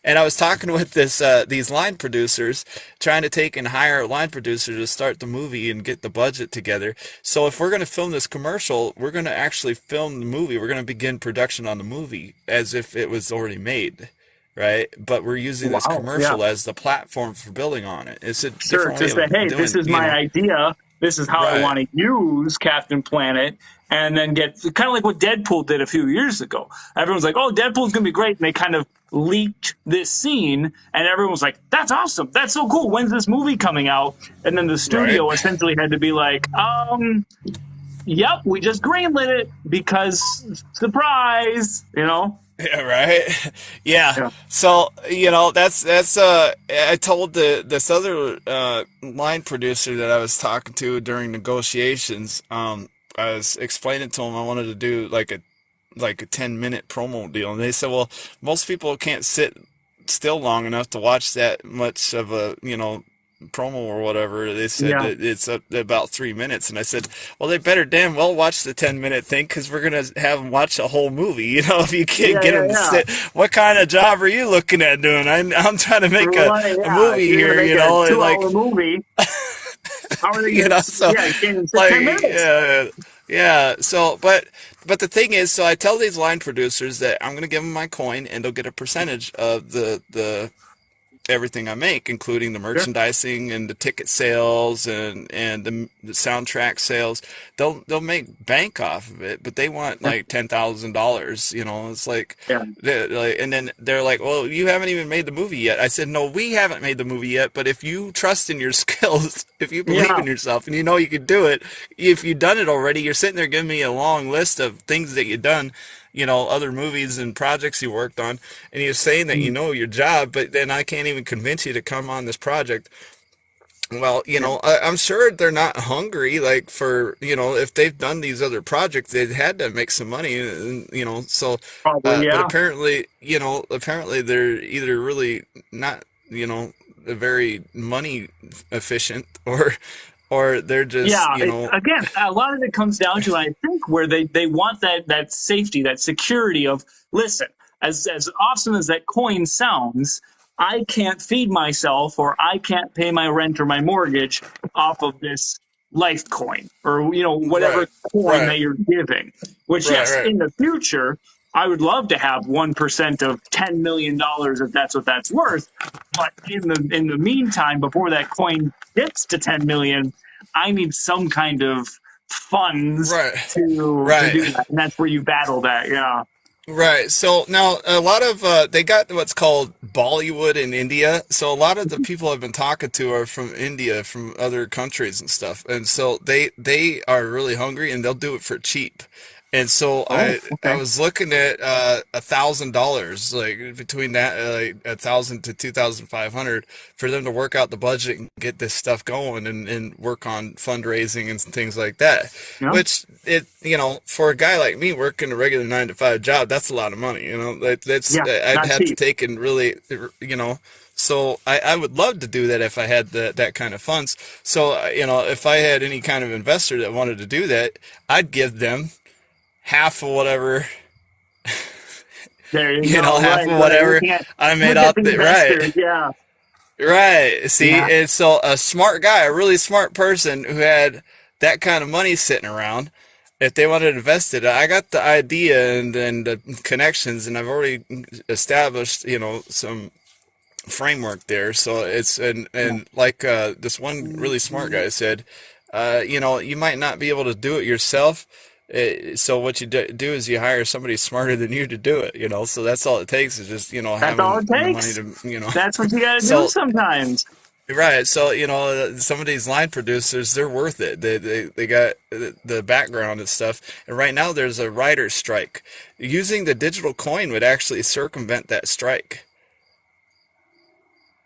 and I was talking with these line producers, trying to take and hire a line producer to start the movie and get the budget together. So if we're going to film this commercial, we're going to actually film the movie. We're going to begin production on the movie as if it was already made, right? But we're using this
Wow. Yeah.
commercial as the platform for building on it. It's a
Sure.
different
To
way
say,
of
hey, this
doing,
is my idea. This is how I
right,
want to use Captain Planet. And then get kind of like what Deadpool did a few years ago. Everyone's like, oh, Deadpool's going to be great. And they kind of leaked this scene. And everyone was like, that's awesome. That's so cool. When's this movie coming out? And then the
right.
studio essentially had to be like, yep, we just greenlit it because surprise,
Yeah, right. Yeah.
Yeah.
So, that's I told this other line producer that I was talking to during negotiations, I was explaining to him I wanted to do like a 10-minute promo deal, and they said, "Well, most people can't sit still long enough to watch that much of a, promo or whatever." They said
Yeah.
that it's about 3 minutes, and I said, "Well, they better damn well watch the 10-minute thing, because we're gonna have them watch a whole movie. If you can't
Yeah,
get
yeah,
them to
yeah.
sit, what kind of job are you looking at doing? I'm trying to make
Right,
a
yeah. If
movie
you're gonna
here,
make a
and
2 hour
like,
movie, how are they gonna
so
yeah, you can't even sit
like,
10 minutes.
yeah, yeah. So, but the thing is, so I tell these line producers that I'm gonna give them my coin, and they'll get a percentage of the everything I make, including the
Sure.
merchandising and the ticket sales and the soundtrack sales. They'll make bank off of it, but they want
Yeah.
like $10,000. It's like,
Yeah.
and then they're like, "Well, you haven't even made the movie yet." I said, "No, we haven't made the movie yet. But if you trust in your skills, if you believe
Yeah.
in yourself, and you know you can do it, if you've done it already, you're sitting there giving me a long list of things that you've done." Other movies and projects you worked on, and you're saying that you
Mm,
know your job, but then I can't even convince you to come on this project. Well,
yeah.
I'm sure they're not hungry, like, for, if they've done these other projects, they've had to make some money, and, so,
Probably,
but
yeah.
apparently they're either really not, very money efficient, or they're just,
Yeah. Again, a lot of it comes down to, I think, where they want that safety, that security of, listen, as awesome as that coin sounds, I can't feed myself or I can't pay my rent or my mortgage off of this life coin or whatever
Right.
coin
Right.
that you're giving. Which
Right.
yes,
Right.
in the future, I would love to have 1% of $10 million if that's what that's worth. But in the meantime, before that coin gets to 10 million, I need some kind of funds
Right.
to
Right.
do that, and that's where you battle that. Yeah.
Right. So now a lot of they got what's called Bollywood in India. So a lot of the people I've been talking to are from India, from other countries and stuff. And so they are really hungry and they'll do it for cheap. And so
Oh,
I
okay.
was looking at $1,000, like between that like 1,000 to 2,500 for them to work out the budget and get this stuff going and work on fundraising and things like that.
Yeah.
Which for a guy like me working a regular 9 to 5 job, that's a lot of money. That's
Yeah.
I'd
Not
have to
cheap.
take and really, So I would love to do that if I had that kind of funds. So if I had any kind of investor that wanted to do that, I'd give them half of whatever,
There you go.
half
Right.
of
Right.
whatever
Looking at
I made
look at
off
the
the right.
investors. Yeah.
Right. See,
Yeah.
and so a smart guy, a really smart person who had that kind of money sitting around, if they wanted to invest it, I got the idea and the connections, and I've already established, some framework there. So it's
Yeah.
and like this one really smart guy said, you might not be able to do it yourself. So what you do is you hire somebody smarter than you to do it, So that's all it takes is just,
That's all
having
it
the money
takes.
to,
That's what you got to do
So
sometimes.
right, so some of these line producers, they're worth it. They got the background and stuff. And right now, there's a writer's strike. Using the digital coin would actually circumvent that strike.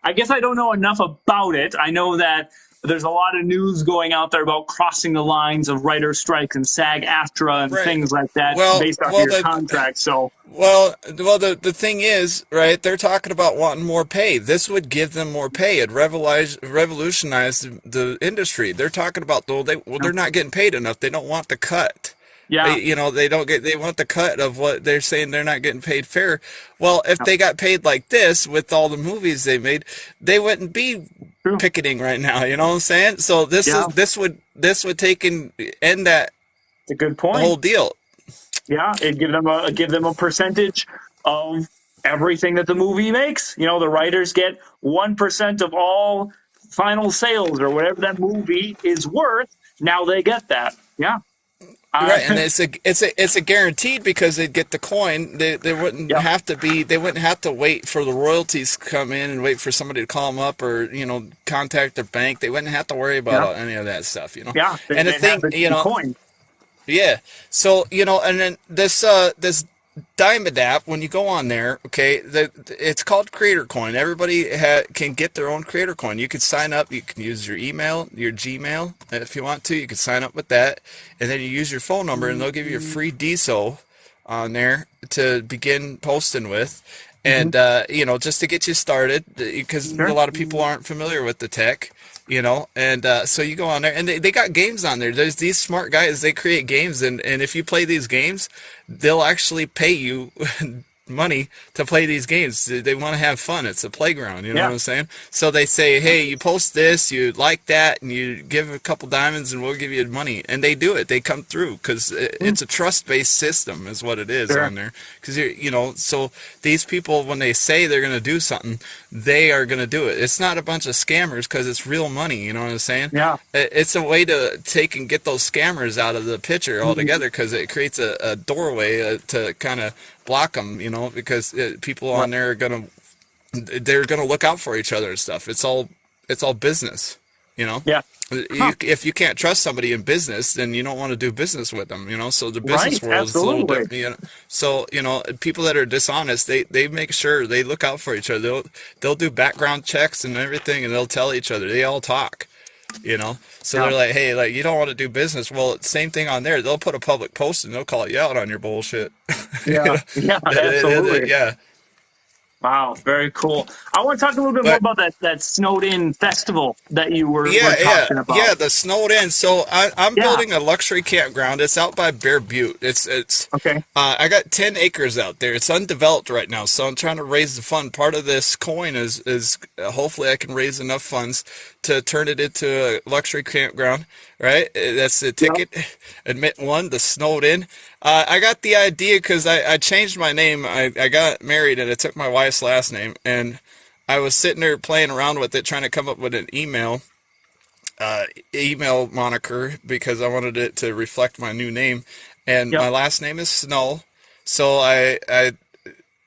I guess I don't know enough about it. I know that there's a lot of news going out there about crossing the lines of writer strikes and SAG-AFTRA and
Right.
things like that
Well,
based off of
well,
your
the
contract. So
the thing is, right? They're talking about wanting more pay. This would give them more pay. It'd revolutionize the industry. They're talking about they're not getting paid enough. They don't want the cut.
yeah,
They don't get, they want the cut of what they're saying they're not getting paid fair. Well, if they got paid like this with all the movies they made, they wouldn't be
true.
picketing right now. You know what I'm saying? So
Yeah,
this would take and end that
it's a good
whole
point.
deal.
Yeah, it give them a percentage of everything that the movie makes. The writers get 1% of all final sales or whatever that movie is worth. Now they get that. Yeah.
Right, and
Uh,
it's a guaranteed because they'd get the coin. They wouldn't
yeah.
have to be they wouldn't have to wait for the royalties to come in and wait for somebody to call them up or contact their bank. They wouldn't have to worry about
Yeah.
any of that stuff.
Yeah.
And the
They have
thing,
the coin.
yeah. So and then this Diamond app, when you go on there, okay, it's called Creator Coin. Everybody can get their own Creator Coin. You can sign up. You can use your email, your Gmail, if you want to. You can sign up with that, and then you use your phone number, and they'll give you a free DSO on there to begin posting with,
Hmm.
and just to get you started, because a
Sure.
lot of people aren't familiar with the tech. And so you go on there, and they got games on there. There's these smart guys, they create games, and if you play these games, they'll actually pay you money to play these games. They want to have fun. It's a playground, you know
Yeah.
what I'm saying? So they say, hey, you post this, you like that, and you give a couple diamonds, and we'll give you money. And they do it. They come through because it's a trust-based system, is what it is
Sure.
on there. Because so these people, when they say they're going to do something, they are going to do it. It's not a bunch of scammers because it's real money. You know what I'm saying?
Yeah.
It's a way to take and get those scammers out of the picture
Mhm.
altogether because it creates a doorway to kind of block them, because people
Right.
on there are they're gonna look out for each other and stuff. It's all business, you know.
Yeah. Huh.
If you can't trust somebody in business, then you don't want to do business with them, So the business
Right.
world is a little
Absolutely.
different, So people that are dishonest, they make sure they look out for each other. They'll do background checks and everything, and they'll tell each other. They all talk. So
Yeah.
they're like, hey, like you don't want to do business. Well, same thing on there. They'll put a public post and they'll call you out on your bullshit.
Yeah. Yeah. Absolutely.
Yeah.
Wow, very cool. I want to talk a little bit more
But
about that snowed in festival that you were
yeah, yeah,
talking about.
yeah. The snowed in. So I'm
Yeah.
building a luxury campground. It's out by Bear Butte. It's.
Okay.
I got 10 acres out there. It's undeveloped right now, so I'm trying to raise the fund. Part of this coin is hopefully I can raise enough funds to turn it into a luxury campground. Right? That's the
Yep.
ticket. Admit one, the snowed in. I got the idea because I changed my name. I got married and I took my wife's last name, and I was sitting there playing around with it, trying to come up with an uh, email moniker because I wanted it to reflect my new name. And
Yep.
my last name is Snow. So I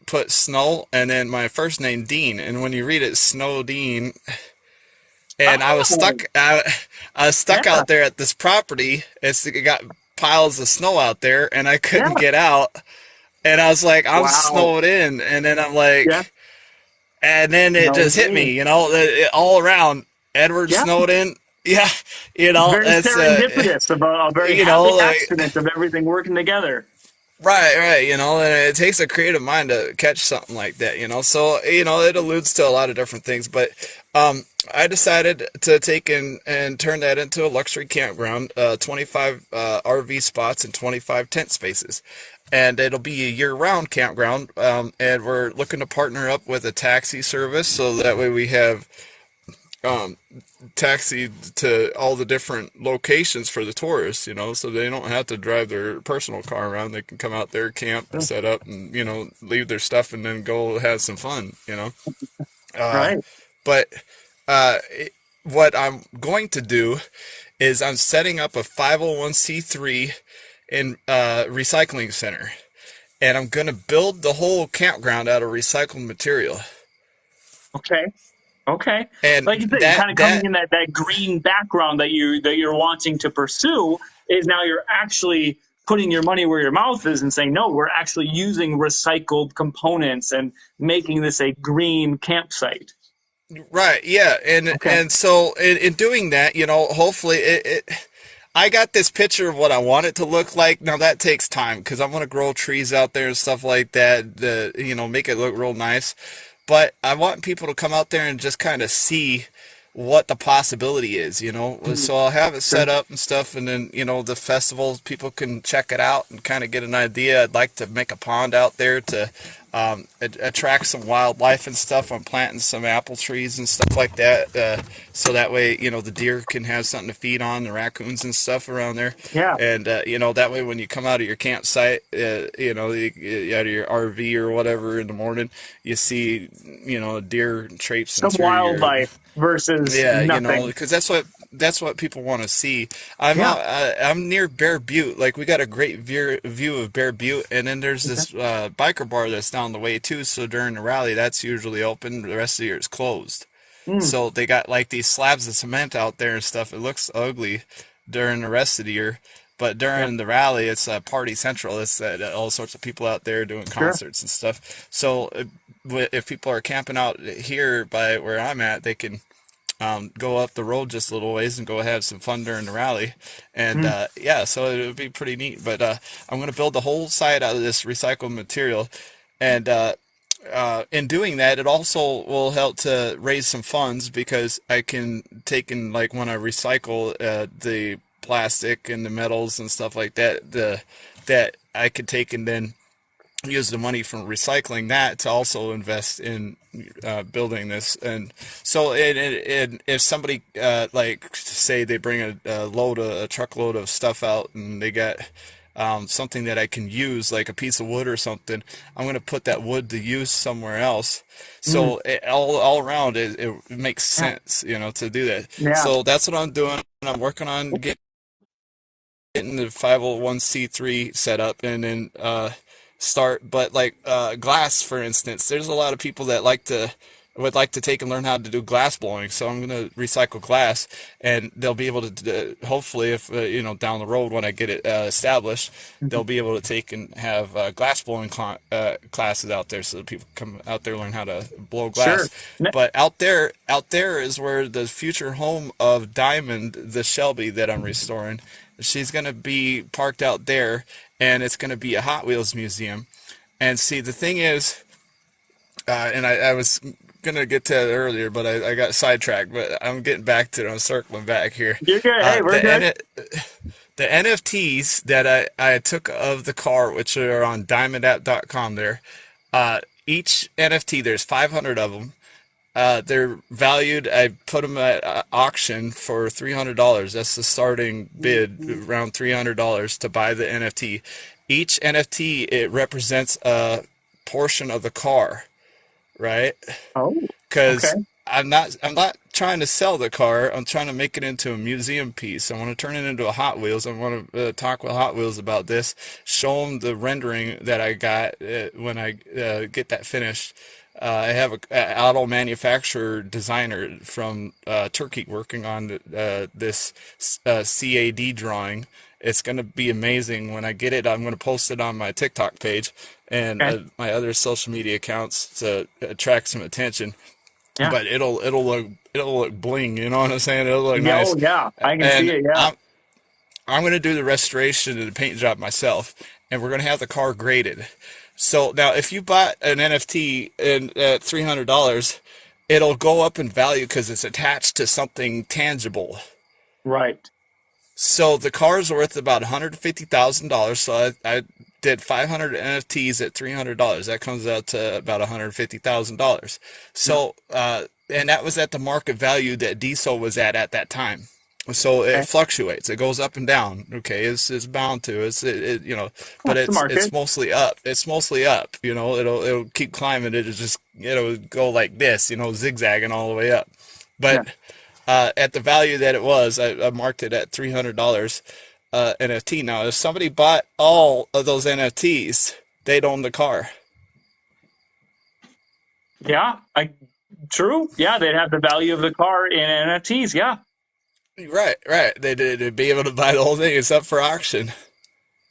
put Snow and then my first name Dean. And when you read it, Snow Dean. And
Oh,
I was stuck
yeah.
out there at this property. It got piles of snow out there and I couldn't
Yeah.
get out. And I was like, I'm
Wow.
snowed in. And then I'm
Yeah.
like, and then it
No,
just hit
Dean.
me, all around. Edward
Yeah.
Snowden. Yeah,
It's very
that's
serendipitous, about a very happy
like
accident of everything working together.
right, and it takes a creative mind to catch something like that, So, it alludes to a lot of different things, but I decided to take and turn that into a luxury campground, 25 RV spots and 25 tent spaces. And it'll be a year-round campground, and we're looking to partner up with a taxi service so that way we have um, taxi to all the different locations for the tourists, so they don't have to drive their personal car around. They can come out there, camp,
Yeah.
set up, and, leave their stuff and then go have some fun. Uh,
Right.
but uh, what I'm going to do is I'm setting up a 501c3 in recycling center, and I'm going to build the whole campground out of recycled material.
Okay. Okay.
And
Like you said,
that
kind of coming
that
in that green background that you're wanting to pursue is now you're actually putting your money where your mouth is and saying, no, we're actually using recycled components and making this a green campsite.
Right, yeah, and
Okay.
and so in doing that, hopefully I got this picture of what I want it to look like. Now that takes time because I want to grow trees out there and stuff like that, make it look real nice. But I want people to come out there and just kind of see what the possibility is.
Mhm.
So I'll have it
Sure.
set up and stuff, and then the festivals people can check it out and kind of get an idea. I'd like to make a pond out there to attract some wildlife and stuff. I'm planting some apple trees and stuff like that, so that way the deer can have something to feed on, the raccoons and stuff around there,
Yeah.
and that way when you come out of your campsite, out of your RV or whatever in the morning, you see a deer traipsing
Some
through your
wildlife versus
yeah,
nothing.
because that's what people want to see.
Yeah.
I'm near Bear Butte. Like we got a great view of Bear Butte, and then there's
Okay.
this biker bar that's down the way too. So during the rally, that's usually open. The rest of the year is closed.
Mm.
So they got like these slabs of cement out there and stuff. It looks ugly during the rest of the year. But
Yeah.
during the rally, it's party central. It's all sorts of people out there doing
Sure.
concerts and stuff. So if people are camping out here by where I'm at, they can go up the road just a little ways and go have some fun during the rally. And
Mm.
yeah, so it would be pretty neat. But I'm going to build the whole site out of this recycled material. And in doing that, it also will help to raise some funds because I can take in, like, when I recycle the plastic and the metals and stuff like that, that I could take and then use the money from recycling that to also invest in building this. And so if somebody like say they bring a truckload of stuff out and they got something that I can use, like a piece of wood or something, I'm going to put that wood to use somewhere else.
Mm.
So all around it makes
Yeah.
sense, to do that.
Yeah.
So that's what I'm doing. I'm working on getting the 501c3 set up and then start. But like glass, for instance, there's a lot of people that would like to take and learn how to do glass blowing. So I'm going to recycle glass, and they'll be able to hopefully, if down the road when I get it established,
Mhm.
they'll be able to take and have glass blowing classes out there, so that people come out there learn how to blow
Sure.
glass. But out there is where the future home of Diamond, the Shelby that I'm restoring. She's going to be parked out there, and it's going to be a Hot Wheels museum. And see, the thing is, and I was gonna get to that earlier, but I got sidetracked. But I'm getting back to it. I'm circling back here.
You're good. Hey, we're
The
good.
the NFTs that I took of the car, which are on diamondapp.com there, each NFT, there's 500 of them. They're valued, I put them at auction for $300. That's the starting bid, around $300 to buy the NFT. Each NFT, it represents a portion of the car, right?
Oh, okay.
Because I'm not trying to sell the car. I'm trying to make it into a museum piece. I want to turn it into a Hot Wheels. I want to talk with Hot Wheels about this. Show them the rendering that I got when I get that finished. I have a auto manufacturer designer from Turkey working on this CAD drawing. It's going to be amazing when I get it. I'm going to post it on my TikTok page and
Okay.
my other social media accounts to attract some attention.
Yeah.
But it'll look bling, you know what I'm saying? It'll look
Yeah.
nice.
Oh, yeah. I can see
And
it. Yeah.
I'm going to do the restoration and the paint job myself, and we're going to have the car graded. So now, if you bought an NFT at $300, it'll go up in value because it's attached to something tangible.
Right.
So the car's worth about $150,000. So I did 500 NFTs at $300. That comes out to about $150,000.
Yeah.
So and that was at the market value that diesel was at that time. So it
Okay.
fluctuates. It goes up and down. Okay, it's bound to. But
That's the
it's
market.
mostly up. It's mostly up. It'll keep climbing. It'll go like this. Zigzagging all the way up.
Yeah.
But at the value that it was, I marked it at $300 NFT. Now, if somebody bought all of those NFTs, they'd own the car.
Yeah. True. Yeah. They'd have the value of the car in NFTs. Yeah.
Right, right. They'd be able to buy the whole thing. It's up for auction.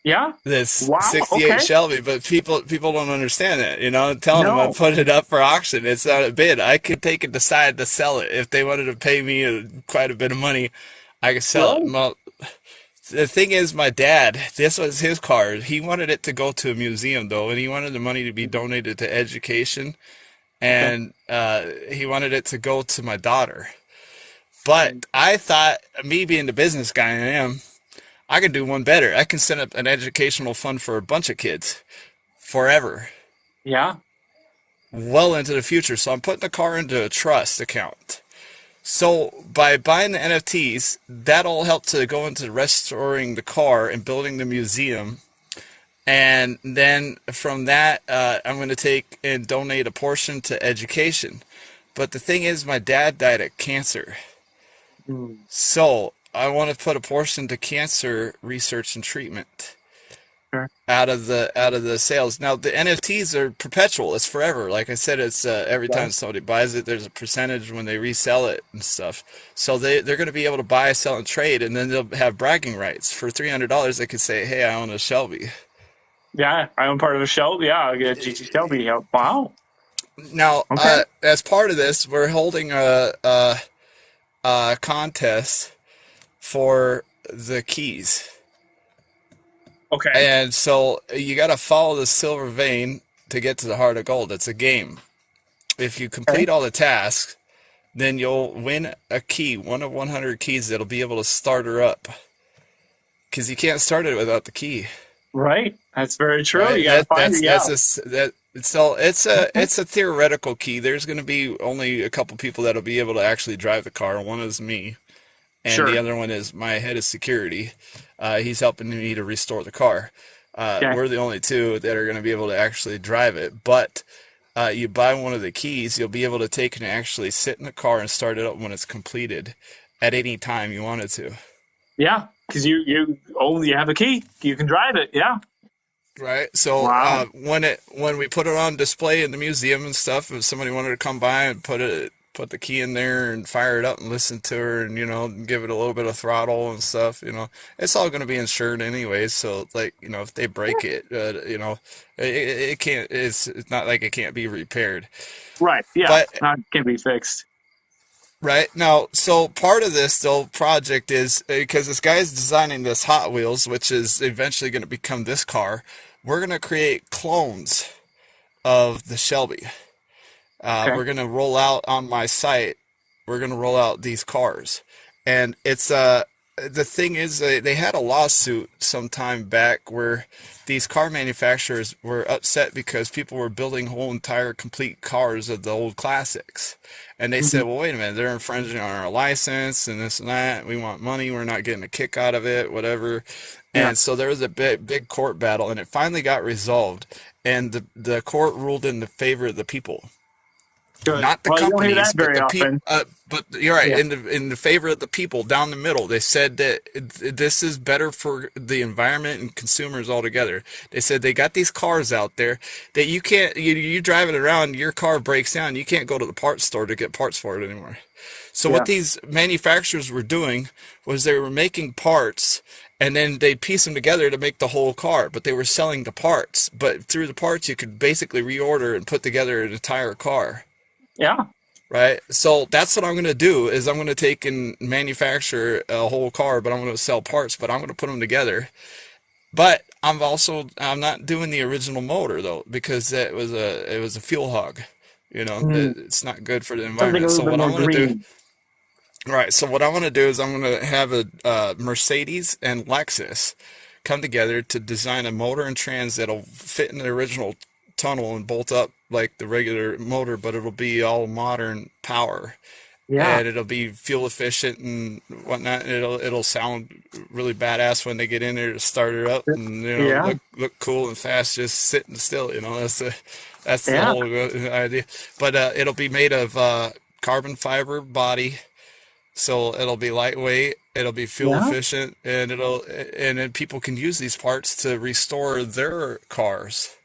Yeah.
This
Wow.
68
Okay.
Shelby, but people don't understand that. I'm telling them I
No.
put it up for auction. It's not a bid. I could take it, decide to sell it. If they wanted to pay me quite a bit of money, I could sell it.
Right.
Well, the thing is, my dad, this was his car. He wanted it to go to a museum, though, and he wanted the money to be donated to education,
Okay.
and he wanted it to go to my daughter. But I thought, me being the business guy I am, I could do one better. I can set up an educational fund for a bunch of kids forever,
Yeah.
well into the future. So I'm putting the car into a trust account. So by buying the NFTs, that'll help to go into restoring the car and building the museum. And then from that, I'm going to take and donate a portion to education. But the thing is, my dad died of cancer.
Mm.
So I want to put a portion to cancer research and treatment
Sure.
out of the sales. Now the NFTs are perpetual; it's forever. Like I said, it's every
Right.
time somebody buys it, there's a percentage when they resell it and stuff. So they're going to be able to buy, sell, and trade, and then they'll have bragging rights for $300. They could say, "Hey, I own a Shelby."
Yeah. I own part of the Shelby. Yeah. I get GT Shelby. Yeah. Wow.
Now,
Okay.
as part of this, we're holding a contest for the keys.
Okay.
And so you got to follow the silver vein to get to the heart of gold. It's a game. If you
Okay.
complete all the tasks, then you'll win a key, one of 100 keys that'll be able to start her up. Because you can't start it without the key,
Right. That's very true.
right?
You got to find it. Yeah.
So it's a
Okay.
theoretical key. There's going to be only a couple people that'll be able to actually drive the car. One is me, and the
Sure.
other one is my head of security. He's helping me to restore the car.
Okay.
We're the only two that are going to be able to actually drive it. But you buy one of the keys, you'll be able to take and actually sit in the car and start it up when it's completed at any time you wanted to.
Yeah. Because you have a key. You can drive it. Yeah.
Right. So
Wow.
when we put it on display in the museum and stuff, if somebody wanted to come by and put the key in there and fire it up and listen to her and give it a little bit of throttle and stuff, it's all going to be insured anyways. So like if they break it, it can't. It's not like it can't be repaired.
Right. Yeah.
But
That can be fixed.
right now, so part of this though project is because this guy's designing this Hot Wheels, which is eventually going to become this car. We're going to create clones of the Shelby.
Okay.
We're going to roll out on my site. We're going to roll out these cars, and it's the thing is they had a lawsuit some time back where these car manufacturers were upset because people were building whole entire complete cars of the old classics. And they
Hmm.
said, well, wait a minute, they're infringing on our license and this and that. We want money. We're not getting a kick out of it, whatever.
Yeah.
And so there was a big court battle, and it finally got resolved. And the court ruled in the favor of the people,
Good.
not the
Well, you don't hear
companies,
that
but
very
the people.
often.
But you're right,
Yeah.
in the favor of the people down the middle. They said that this is better for the environment and consumers altogether. They said they got these cars out there that you can't. You drive it around, your car breaks down. You can't go to the parts store to get parts for it anymore. So what
Yeah.
these manufacturers were doing was they were making parts and then they'd piece them together to make the whole car, but they were selling the parts. But through the parts, you could basically reorder and put together an entire car.
Yeah.
Right. So that's what I'm going to do is I'm going to take and manufacture a whole car, but I'm going to sell parts, but I'm going to put them together. But I'm not doing the original motor though, because it was a fuel hog.
Mm.
It's not good for the
Something a
environment.
little
So
bit
what
more
I'm going to do,
green.
right. So what I'm going to do is I'm going to have a Mercedes and Lexus come together to design a motor and trans that'll fit in the original tunnel and bolt up like the regular motor, but it'll be all modern power
Yeah.
and it'll be fuel efficient and whatnot. And it'll sound really badass when they get in there to start it up, and
Yeah.
look cool and fast just sitting still. That's the
Yeah.
whole idea. But it'll be made of carbon fiber body, so it'll be lightweight. It'll be fuel
Yeah.
efficient, and then people can use these parts to restore their cars.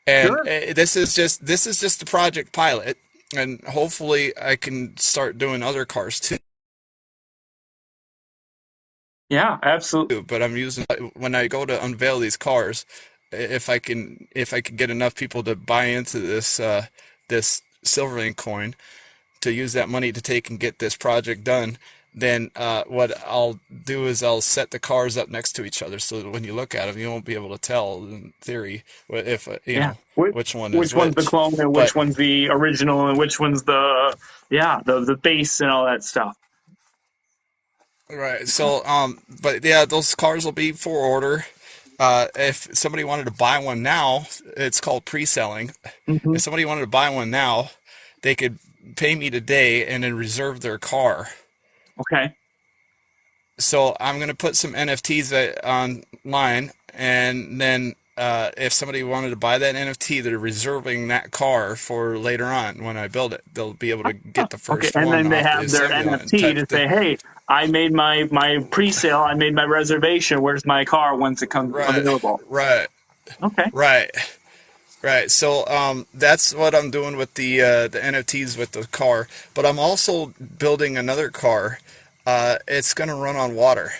And
Sure.
this is just a project pilot, and hopefully I can start doing other cars too.
Yeah. Absolutely.
But I'm using when I go to unveil these cars, if I can get enough people to buy into this Silverlink coin to use that money to take and get this project done, then what I'll do is I'll set the cars up next to each other so that when you look at them, you won't be able to tell in theory if
Yeah. Which,
which one is
which one's the
which.
clone and which
But
one's the original and which one's the base and all that stuff.
right, so but yeah, those cars will be for order. If somebody wanted to buy one now, it's called pre-selling.
Hmm.
If somebody wanted to buy one now, they could pay me today and then reserve their car.
Okay.
So I'm gonna put some NFTs online, and then if somebody wanted to buy that NFT, they're reserving that car for later on when I build it. They'll be able to
Huh.
get the
Okay.
first
And
one
then they
off the
have their
assembly line
NFT
type
to
of thing.
say, "Hey, I made my pre-sale. I made my reservation. Where's my car once it comes
Right,
available?"
right,
Okay.
right. Right. So that's what I'm doing with the NFTs with the car. But I'm also building another car. It's going to run on water.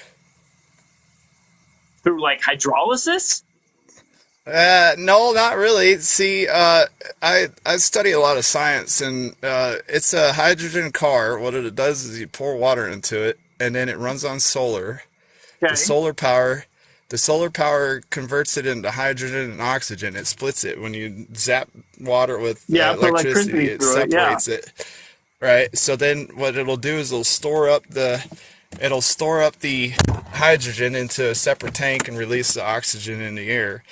Through like hydrolysis.
No, not really. See, I study a lot of science, and it's a hydrogen car. What it does is you pour water into it, and then it runs on solar. The
Okay.
solar power, the solar power converts it into hydrogen and oxygen. It splits it when you zap water with
Yeah, put
electricity.
electricity
It
through it. Yeah.
separates it, right? So then what it'll do is it'll store up the hydrogen into a separate tank and release the oxygen in the air,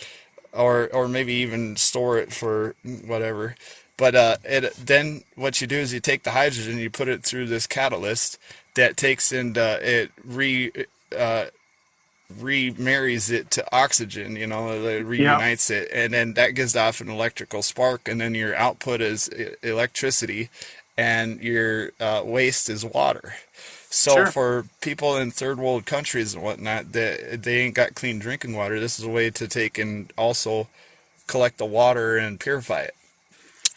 or maybe even store it for whatever. But it then what you do is you take the hydrogen, you put it through this catalyst that takes and it remarries it to oxygen, it
Yeah.
reunites it, and then that gives off an electrical spark, and then your output is electricity, and your waste is water. So
Sure.
for people in third world countries and whatnot that they ain't got clean drinking water, this is a way to take and also collect the water and purify it.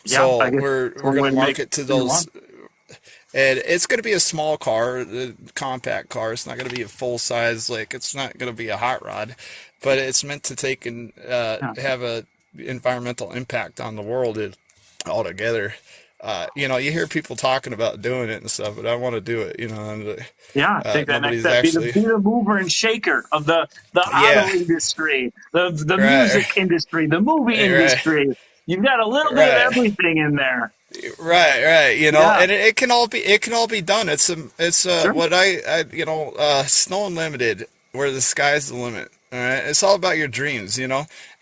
Yeah. I
So
guess
we're
one
gonna
way to make
market to
you
those,
want.
and it's going to be a small car, a compact car. It's not going to be a full size, like it's not going to be a hot rod, but it's meant to take and
Yeah.
have a environmental impact on the world altogether. You hear people talking about doing it and stuff, but I want to do it. And
Yeah, take that next
nobody's
step. Be the
actually,
be the mover and shaker of the
yeah,
auto industry, the
right,
music industry, the movie
right,
industry. You've got a little bit of
right.
everything in there.
Right.
Yeah,
And it can all be done. It's
sure.
what Snow Unlimited, where the sky's the limit. All right, it's all about your dreams.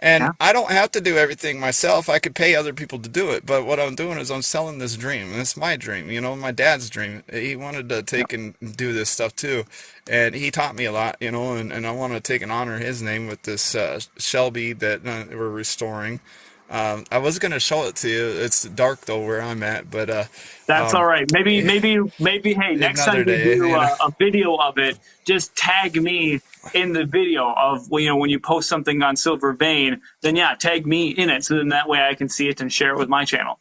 And
Yeah,
I don't have to do everything myself. I could pay other people to do it. But what I'm doing is I'm selling this dream, and it's my dream. My dad's dream. He wanted to
yeah.
take and do this stuff too, and he taught me a lot. And I want to take and honor his name with this Shelby that we're restoring. I was gonna show it to you. It's dark though where I'm at, but
That's all
um,
right. Maybe. Hey, next time
another
you
day,
do a video of it, just tag me in the video of when you post something on Silver Vein. Then yeah, tag me in it, so then that way I can see it and share it with my channel.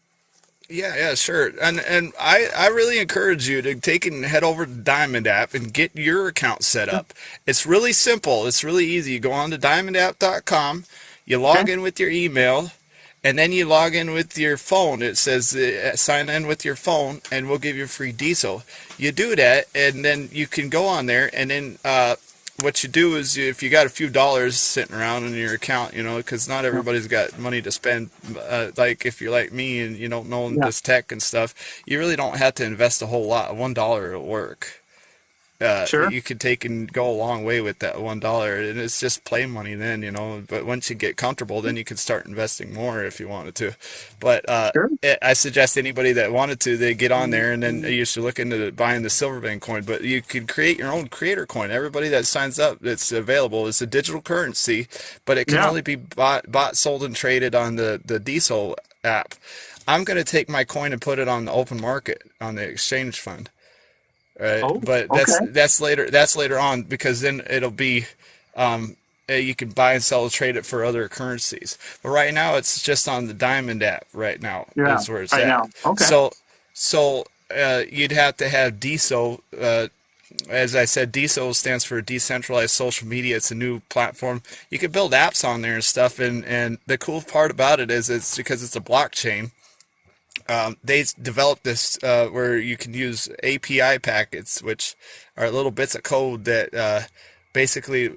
Yeah, sure. And I really encourage you to take and head over to Diamond App and get your account set
Sure.
up. It's really simple. It's really easy. You go on to diamondapp.com, you
Okay.
log in with your email, and then you log in with your phone. It says sign in with your phone, and we'll give you free diesel. You do that, and then you can go on there, and then what you do is if you got a few dollars sitting around in your account, because not
Yeah.
everybody's got money to spend. Like if you're like me and you don't know
Yeah.
this tech and stuff, you really don't have to invest a whole lot. $1 will work.
Sure.
You could take and go a long way with that $1, and it's just play money then. But once you get comfortable, then you can start investing more if you wanted to. But
Sure.
I suggest anybody that wanted to, they get on there, and then you should look into buying the Silvervein coin. But you could create your own creator coin. Everybody that signs up, it's available. It's a digital currency, but it can
Yeah.
only be bought, sold, and traded on the Diesel app. I'm going to take my coin and put it on the open market on the exchange fund. Right,
Oh.
but
Okay.
that's later. That's later on because then it'll be you can buy and sell, trade it for other currencies. But right now, it's just on the Diamond app. Right now
Yeah.
is where it's
Right
at.
now. Okay.
So you'd have to have DSO. As I said, DSO stands for Decentralized Social Media. It's a new platform. You can build apps on there and stuff. And the cool part about it is it's because it's a blockchain. They developed this where you can use API packets, which are little bits of code that basically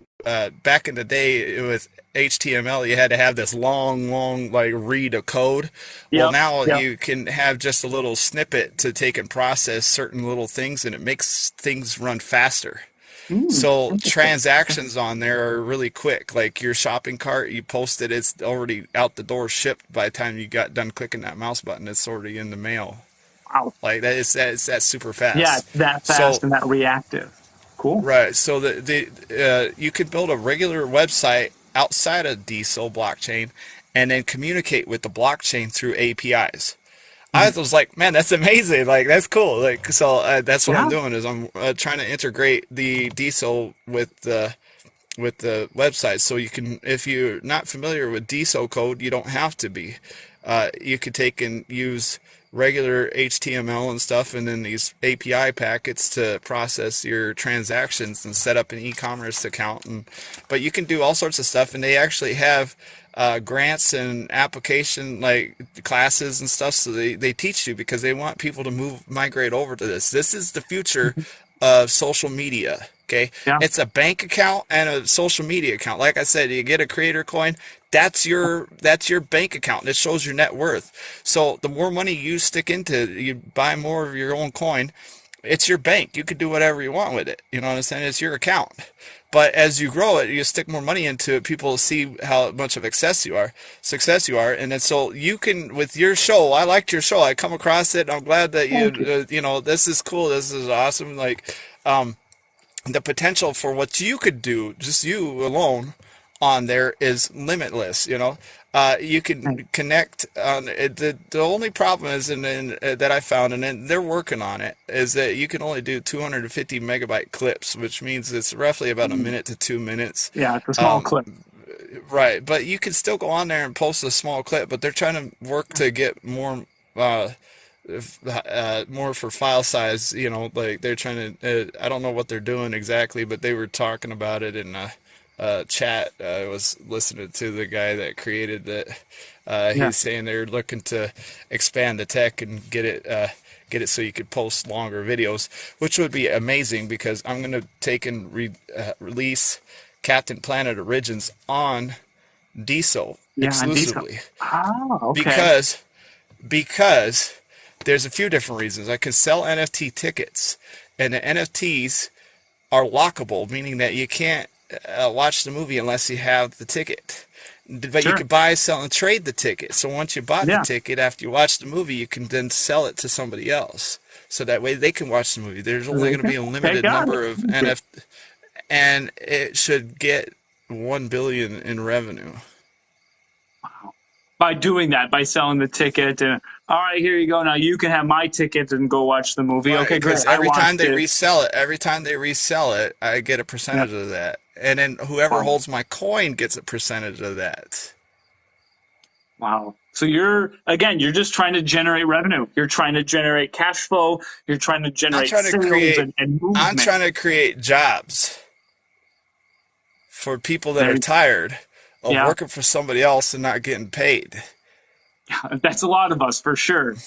back in the day with HTML, you had to have this long, like read of code. Well,
Yep.
now
Yep.
you can have just a little snippet to take and process certain little things, and it makes things run faster. So
Interesting. Okay.
transactions on there are really quick. Like your shopping cart, you post it, it's already out the door shipped by the time you got done clicking that mouse button. It's already in the mail.
Wow.
Like that is that super
Yeah,
fast.
it's that fast
So
and that reactive. Cool.
right, so the you could build a regular website outside of Diesel blockchain and then communicate with the blockchain through APIs. I
Mhm.
was like, man, that's amazing. Like, that's cool. Like, so that's what I'm
Yeah.
doing is I'm trying to integrate the diesel with the website. So you can, if you're not familiar with diesel code, you don't have to be. You could take and use regular HTML and stuff, and then these API packets to process your transactions and set up an e-commerce account. But you can do all sorts of stuff, and they actually have grants and application like classes and stuff. So they teach you because they want people to migrate over to this. This is the future of social media. Okay,
Yeah.
it's a bank account and a social media account. Like I said, you get a creator coin. That's your bank account. And it shows your net worth. So the more money you stick into, you buy more of your own coin. It's your bank. You could do whatever you want with it. You know what I'm saying? It's your account. But as you grow it, you stick more money into it. People see how much of success you are, and then so you can with your show. I liked your show. I come across it. I'm glad that
Thank you.
this is cool. This is awesome. Like, the potential for what you could do, just you alone, on there is limitless. You
Thank
can connect on it. The only problem is, that I found, and then they're working on it, is that you can only do 250 megabyte clips, which means it's roughly about a
you.
minute to 2 minutes.
Yeah, it's a small
Um,
clip.
right, but you can still go on there and post a small clip, but they're trying to work to get uh, more for file size. Like they're trying to. I don't know what they're doing exactly, but they were talking about it in chat. I was listening to the guy that created that.
Yeah.
He's saying they're looking to expand the tech and get it so you could post longer videos, which would be amazing because I'm gonna take and release Captain Planet Origins on Diesel
Yeah, and detail.
exclusively
Ah, okay.
because because there's a few different reasons. I can sell NFT tickets, and the NFTs are lockable, meaning that you can't watch the movie unless you have the ticket. But you
Sure.
could buy, sell, and trade the ticket. So once you bought the
Yeah.
ticket, after you watch the movie, you can then sell it to somebody else. So that way they can watch the movie. There's only going to be a limited number of NFT, and it should get 1 billion in revenue.
By doing that, by selling the ticket, and all right, here you go. Now you can have my ticket and go watch the movie.
Right,
Okay, great.
because
I
every time
watched
they
it.
resell it, I get a percentage of that. And then whoever
Wow.
holds my coin gets a percentage of that.
Wow. So you're just trying to generate revenue. You're trying to generate cash flow. You're trying to
I'm
generate
trying to
sales
create
and movement.
I'm trying to create jobs for people that are tired of
Yeah.
working for somebody else and not getting paid.
That's a lot of us for sure.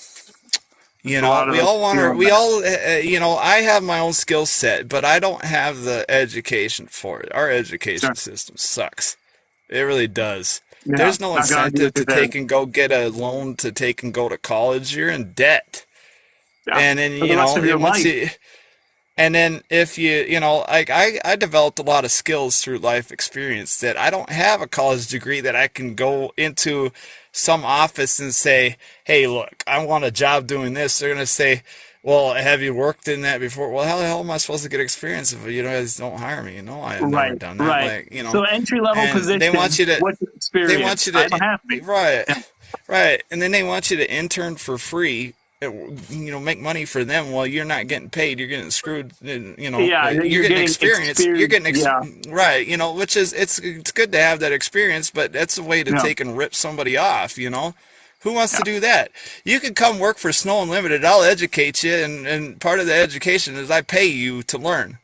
You
A lot
know,
of
we
us
all want to,
feel
we
that.
all, you know, I have my own skill set, but I don't have the education for it. Our education
Sure.
system sucks. It really does.
Yeah,
There's no
not gonna argue
incentive
with you
to
there.
take and go get a loan to take and go to college. You're in debt.
Yeah.
And then,
For the
you
rest
know,
of your
and once
life.
you, and then if you know, like I developed a lot of skills through life experience that I don't have a college degree that I can go into some office and say, hey, look, I want a job doing this. They're going to say, well, have you worked in that before? Well, how the hell am I supposed to get experience if you guys don't hire me? You know, I have never
Right,
done that.
right.
Like, you know,
So entry level
and
position.
they want you to,
What's your
they want
experience?
you
I don't
to,
have any.
right,
Yeah.
right. And then they want you to intern for free, you know, make money for them while you're not getting paid. You're getting screwed, you know,
Yeah,
you're getting experience. You're getting,
yeah.
right, you know, which is, it's good to have that experience, but that's a way to
Yeah.
take and rip somebody off, you know? Who wants to do that? You can come work for Snow Unlimited. I'll educate you, and part of the education is I pay you to learn.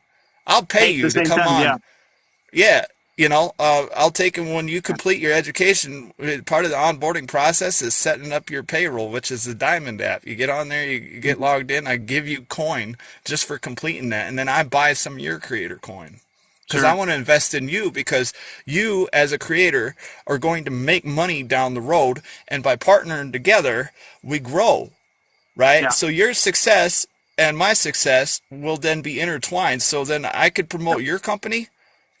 I'll pay
At the
you to
same
come
time, yeah.
on. Yeah, you know, I'll take and when you complete your education, part of the onboarding process is setting up your payroll, which is the Diamond app. You get on there, you get logged in, I give you coin just for completing that, and then I buy some of your creator coin. Because
Sure.
I want to invest in you, because you as a creator are going to make money down the road, and by partnering together, we grow, right?
Yeah.
So your success and my success will then be intertwined. So then I could promote your company,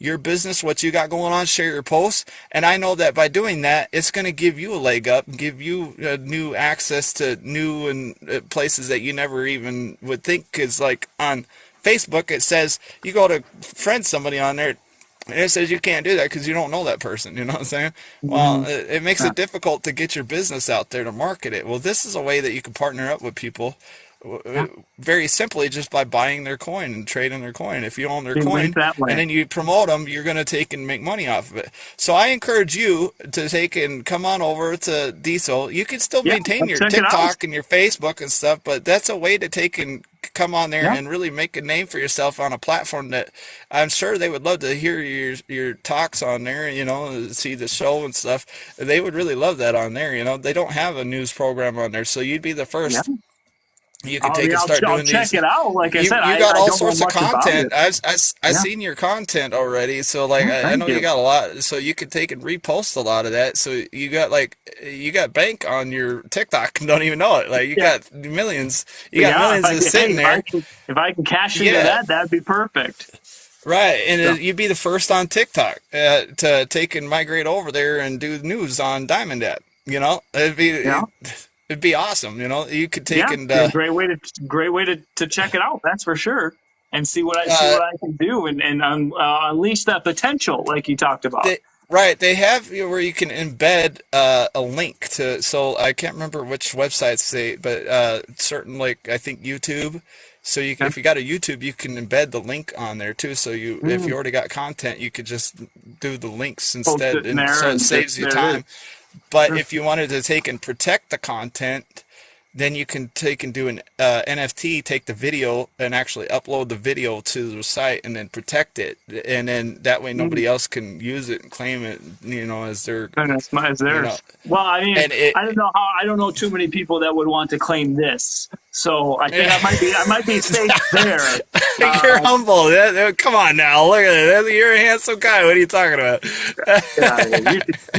your business, what you got going on, share your posts, and I know that by doing that, it's going to give you a leg up, give you new access to new and places that you never even would think. Because like on Facebook, it says you go to friend somebody on there, and it says you can't do that because you don't know that person. You know what I'm saying? Well, it makes
Yeah.
it difficult to get your business out there to market it. Well, this is a way that you can partner up with people very simply just by buying their coin and trading their coin. If you own their
You
coin
link that way.
and then you promote them, you're going to take and make money off of it. So I encourage you to take and come on over to Diesel. You can still
Yeah,
maintain your
check it out.
TikTok and your Facebook and stuff, but that's a way to take and come on there
Yeah.
and really make a name for yourself on a platform that I'm sure they would love to hear your talks on there, you know, see the show and stuff. They would really love that on there, you know. They don't have a news program on there, so you'd be the
Yeah.
first. You can take and
I'll
start
I'll
doing
check
these.
it out. Like I
You
said,
you got
I
all
don't know
sorts of
much about
content.
it.
I've
Yeah.
seen your content already, so like
Yeah,
I
thank
know you
you.
got a lot. So you could take and repost a lot of that. So you got bank on your TikTok and don't even know it. Like you
Yeah.
got millions. You got
Yeah,
millions just sitting there.
if I can cash into
Yeah.
that, that'd be perfect.
Right, and
So,
you'd be the first on TikTok to take and migrate over there and do news on Diamond App. You know,
yeah,
it'd be awesome. You know, you could take
yeah,
and
be a great way to check it out. That's for sure, and see what
uh,
I can do, and unleash that potential, like you talked about.
they have where you can embed a link to. So I can't remember which websites but certain like I think YouTube. So
Yeah.
if you got a YouTube, you can embed the link on there too. So if you already got content, you could just do the links
Post
instead,
it in
and
there,
so it
and
saves you
there it is.
time. But
Sure.
if you wanted to take and protect the content, then you can take and do an NFT, take the video and actually upload the video to the site and then protect it. And then that way nobody else can use it and claim it, you know, as their,
Goodness, as
you know,
theirs. Well, I mean,
and it,
I don't know too many people that would want to claim this, so I think I might be safe there.
You're humble. Come on now. Look at it. You're a handsome guy. What are you talking about?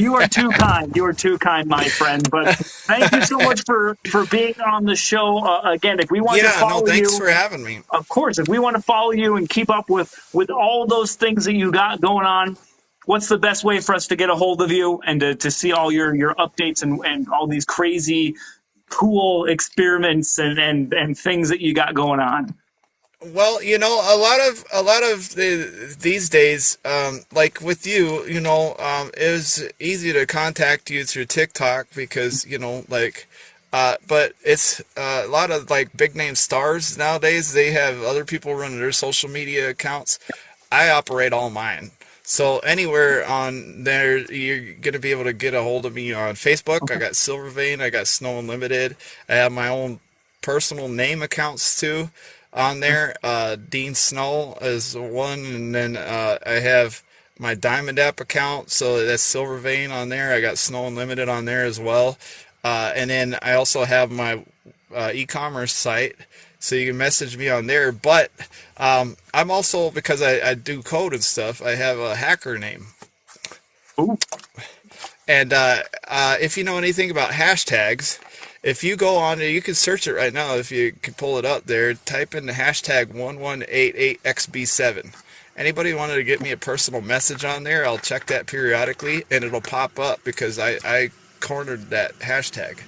You are too kind. You are too kind, my friend. But thank you so much for being on the show. Again, if we want to
Yeah, no,
follow
thanks
you,
for having me.
of course, if we want to follow you and keep up with all those things that you got going on, what's the best way for us to get a hold of you and to see all your updates and all these crazy, cool experiments and things that you got going on?
Well, a lot of these days, like with you, it was easy to contact you through TikTok because, but it's a lot of like big name stars nowadays. They have other people running their social media accounts. I operate all mine. So anywhere on there, you're gonna be able to get a hold of me on Facebook. I got Silver Vein, I got Snow Unlimited. I have my own personal name accounts too on there. Dean Snow is one, and then I have my Diamond App account, so that's Silver Vein on there. I got Snow Unlimited on there as well, and then I also have my e-commerce site, so you can message me on there. But I'm also, because I do code and stuff, I have a hacker name.
Ooh.
And if you know anything about hashtags, if you go on there, you can search it right now. If you can pull it up there, type in the hashtag 1188XB7. Anybody wanted to get me a personal message on there, I'll check that periodically, and it'll pop up because I cornered that hashtag.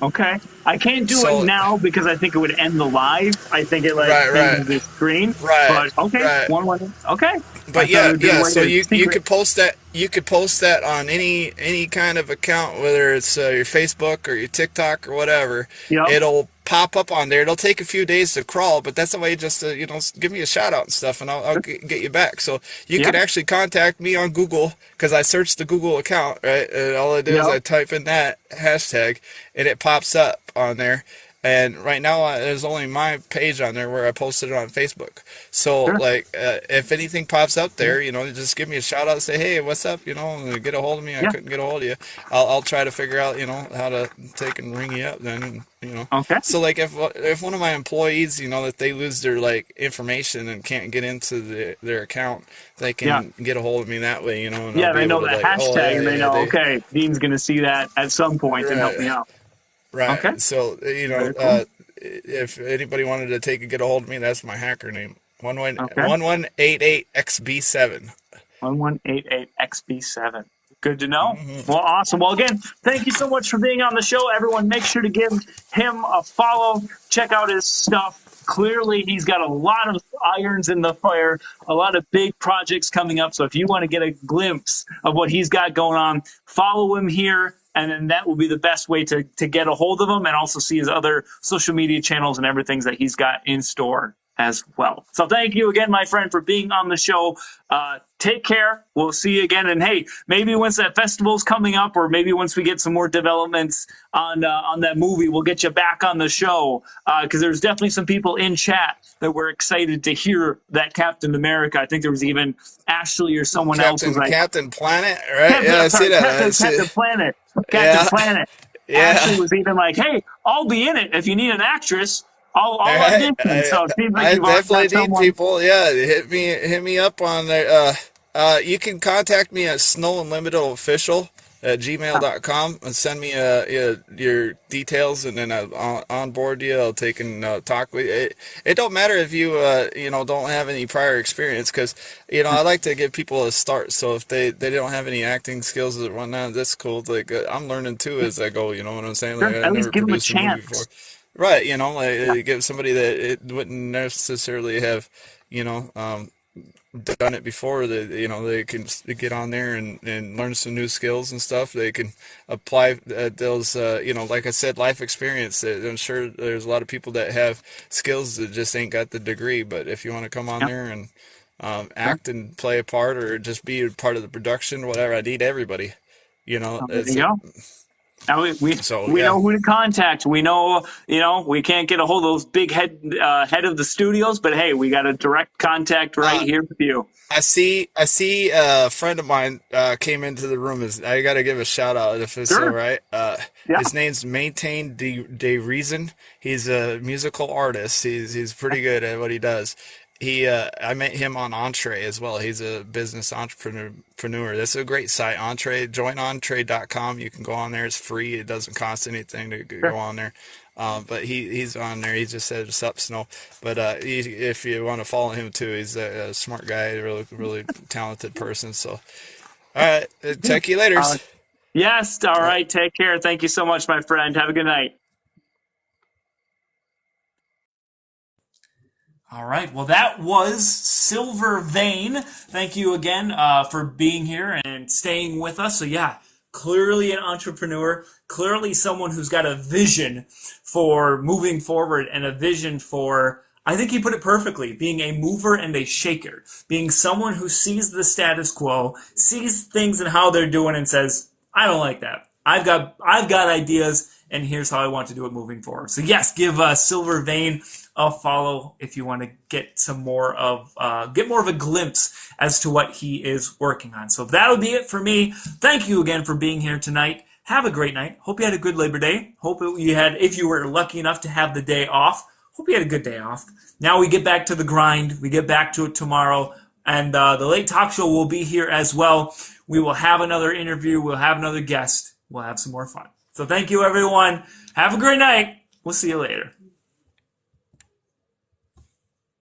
Okay. I can't do it now because I think it would end the live. I think it changes the screen.
Right.
But okay,
Right.
Okay.
But yeah. So you could post that. You could post that on any kind of account, whether it's your Facebook or your TikTok or whatever.
Yep.
It'll pop up on there. It'll take a few days to crawl, but that's a way just to give me a shout out and stuff, and I'll get you back. So you could actually contact me on Google, because I searched the Google account, right? And all I do is I type in that hashtag, and it pops up on there. And right now, there's only my page on there where I posted it on Facebook. So, if anything pops up there, just give me a shout out and say, hey, what's up? Get a hold of me. I couldn't get a hold of you. I'll try to figure out, how to take and ring you up then.
Okay.
So, like, if one of my employees, that they lose their, information and can't get into their account, they can get a hold of me that way, and
they know that hashtag, and they know, okay, Dean's going to see that at some point and help me out.
Right.
Okay.
So,
cool.
If anybody wanted to get a hold of me, that's my hacker name. 1188XB7.
1188XB7. Good to know. Mm-hmm. Well, awesome. Well, again, thank you so much for being on the show. Everyone, make sure to give him a follow. Check out his stuff. Clearly, he's got a lot of irons in the fire, a lot of big projects coming up. So if you want to get a glimpse of what he's got going on, follow him here. And then that will be the best way to get a hold of him, and also see his other social media channels and everything that he's got in store as well. So thank you again, my friend, for being on the show. Take care. We'll see you again. And hey, maybe once that festival's coming up, or maybe once we get some more developments on that movie, we'll get you back on the show, because there's definitely some people in chat that were excited to hear that Captain America. I think there was even Ashley or someone else was like
Captain Planet, right? I see that.
Captain Planet. Captain Planet. Ashley was even like, "Hey, I'll be in it if you need an actress. I'll audition." So it seems like
I
you've
definitely
need
people. Yeah, hit me up on there. You can contact me at snowunlimitedofficial@gmail.com and send me your details, and then I'll onboard you. I'll take and talk with you. It don't matter if you don't have any prior experience, because I like to give people a start. So if they don't have any acting skills or whatnot, that's cool. Like I'm learning too as I go. You know what I'm saying? Like,
at least give them a chance.
Before. Right, give somebody that it wouldn't necessarily have, done it before, that they can get on there and learn some new skills and stuff. They can apply those like I said, life experience. I'm sure there's a lot of people that have skills that just ain't got the degree, but if you want to come on there and act and play a part, or just be a part of the production, whatever, I need everybody.
There you go. Now we know who to contact. We know, we can't get a hold of those big head of the studios, but hey, we got a direct contact right here with you.
I see a friend of mine came into the room. I got to give a shout out if it's all right. His name's Maintain de Reason. He's a musical artist. He's pretty good at what he does. I met him on Entree as well. He's a business entrepreneur. That's a great site, Entree. Joinentree.com. You can go on there. It's free. It doesn't cost anything to go
Sure.
on there. But he's on there. He just said, "Sup, Snow." But if you want to follow him too, he's a smart guy, a really talented person. So, all right,
Yeah.
check you later.
Uh, yes. All right. Take care. Thank you so much, my friend. Have a good night. All right. Well, that was Silver Vein. Thank you again for being here and staying with us. So, yeah, clearly an entrepreneur, clearly someone who's got a vision for moving forward and a vision for, I think he put it perfectly, being a mover and a shaker, being someone who sees the status quo, sees things and how they're doing and says, I don't like that. I've got ideas, and here's how I want to do it moving forward. So yes, give Silver Vein a follow if you want to get some more of get more of a glimpse as to what he is working on. So that'll be it for me. Thank you again for being here tonight. Have a great night. Hope you had a good Labor Day. Hope you had, if you were lucky enough to have the day off. Hope you had a good day off. Now we get back to the grind. We get back to it tomorrow. And the Late Talk Show will be here as well. We will have another interview. We'll have another guest. We'll have some more fun. So thank you, everyone. Have a great night. We'll see you later.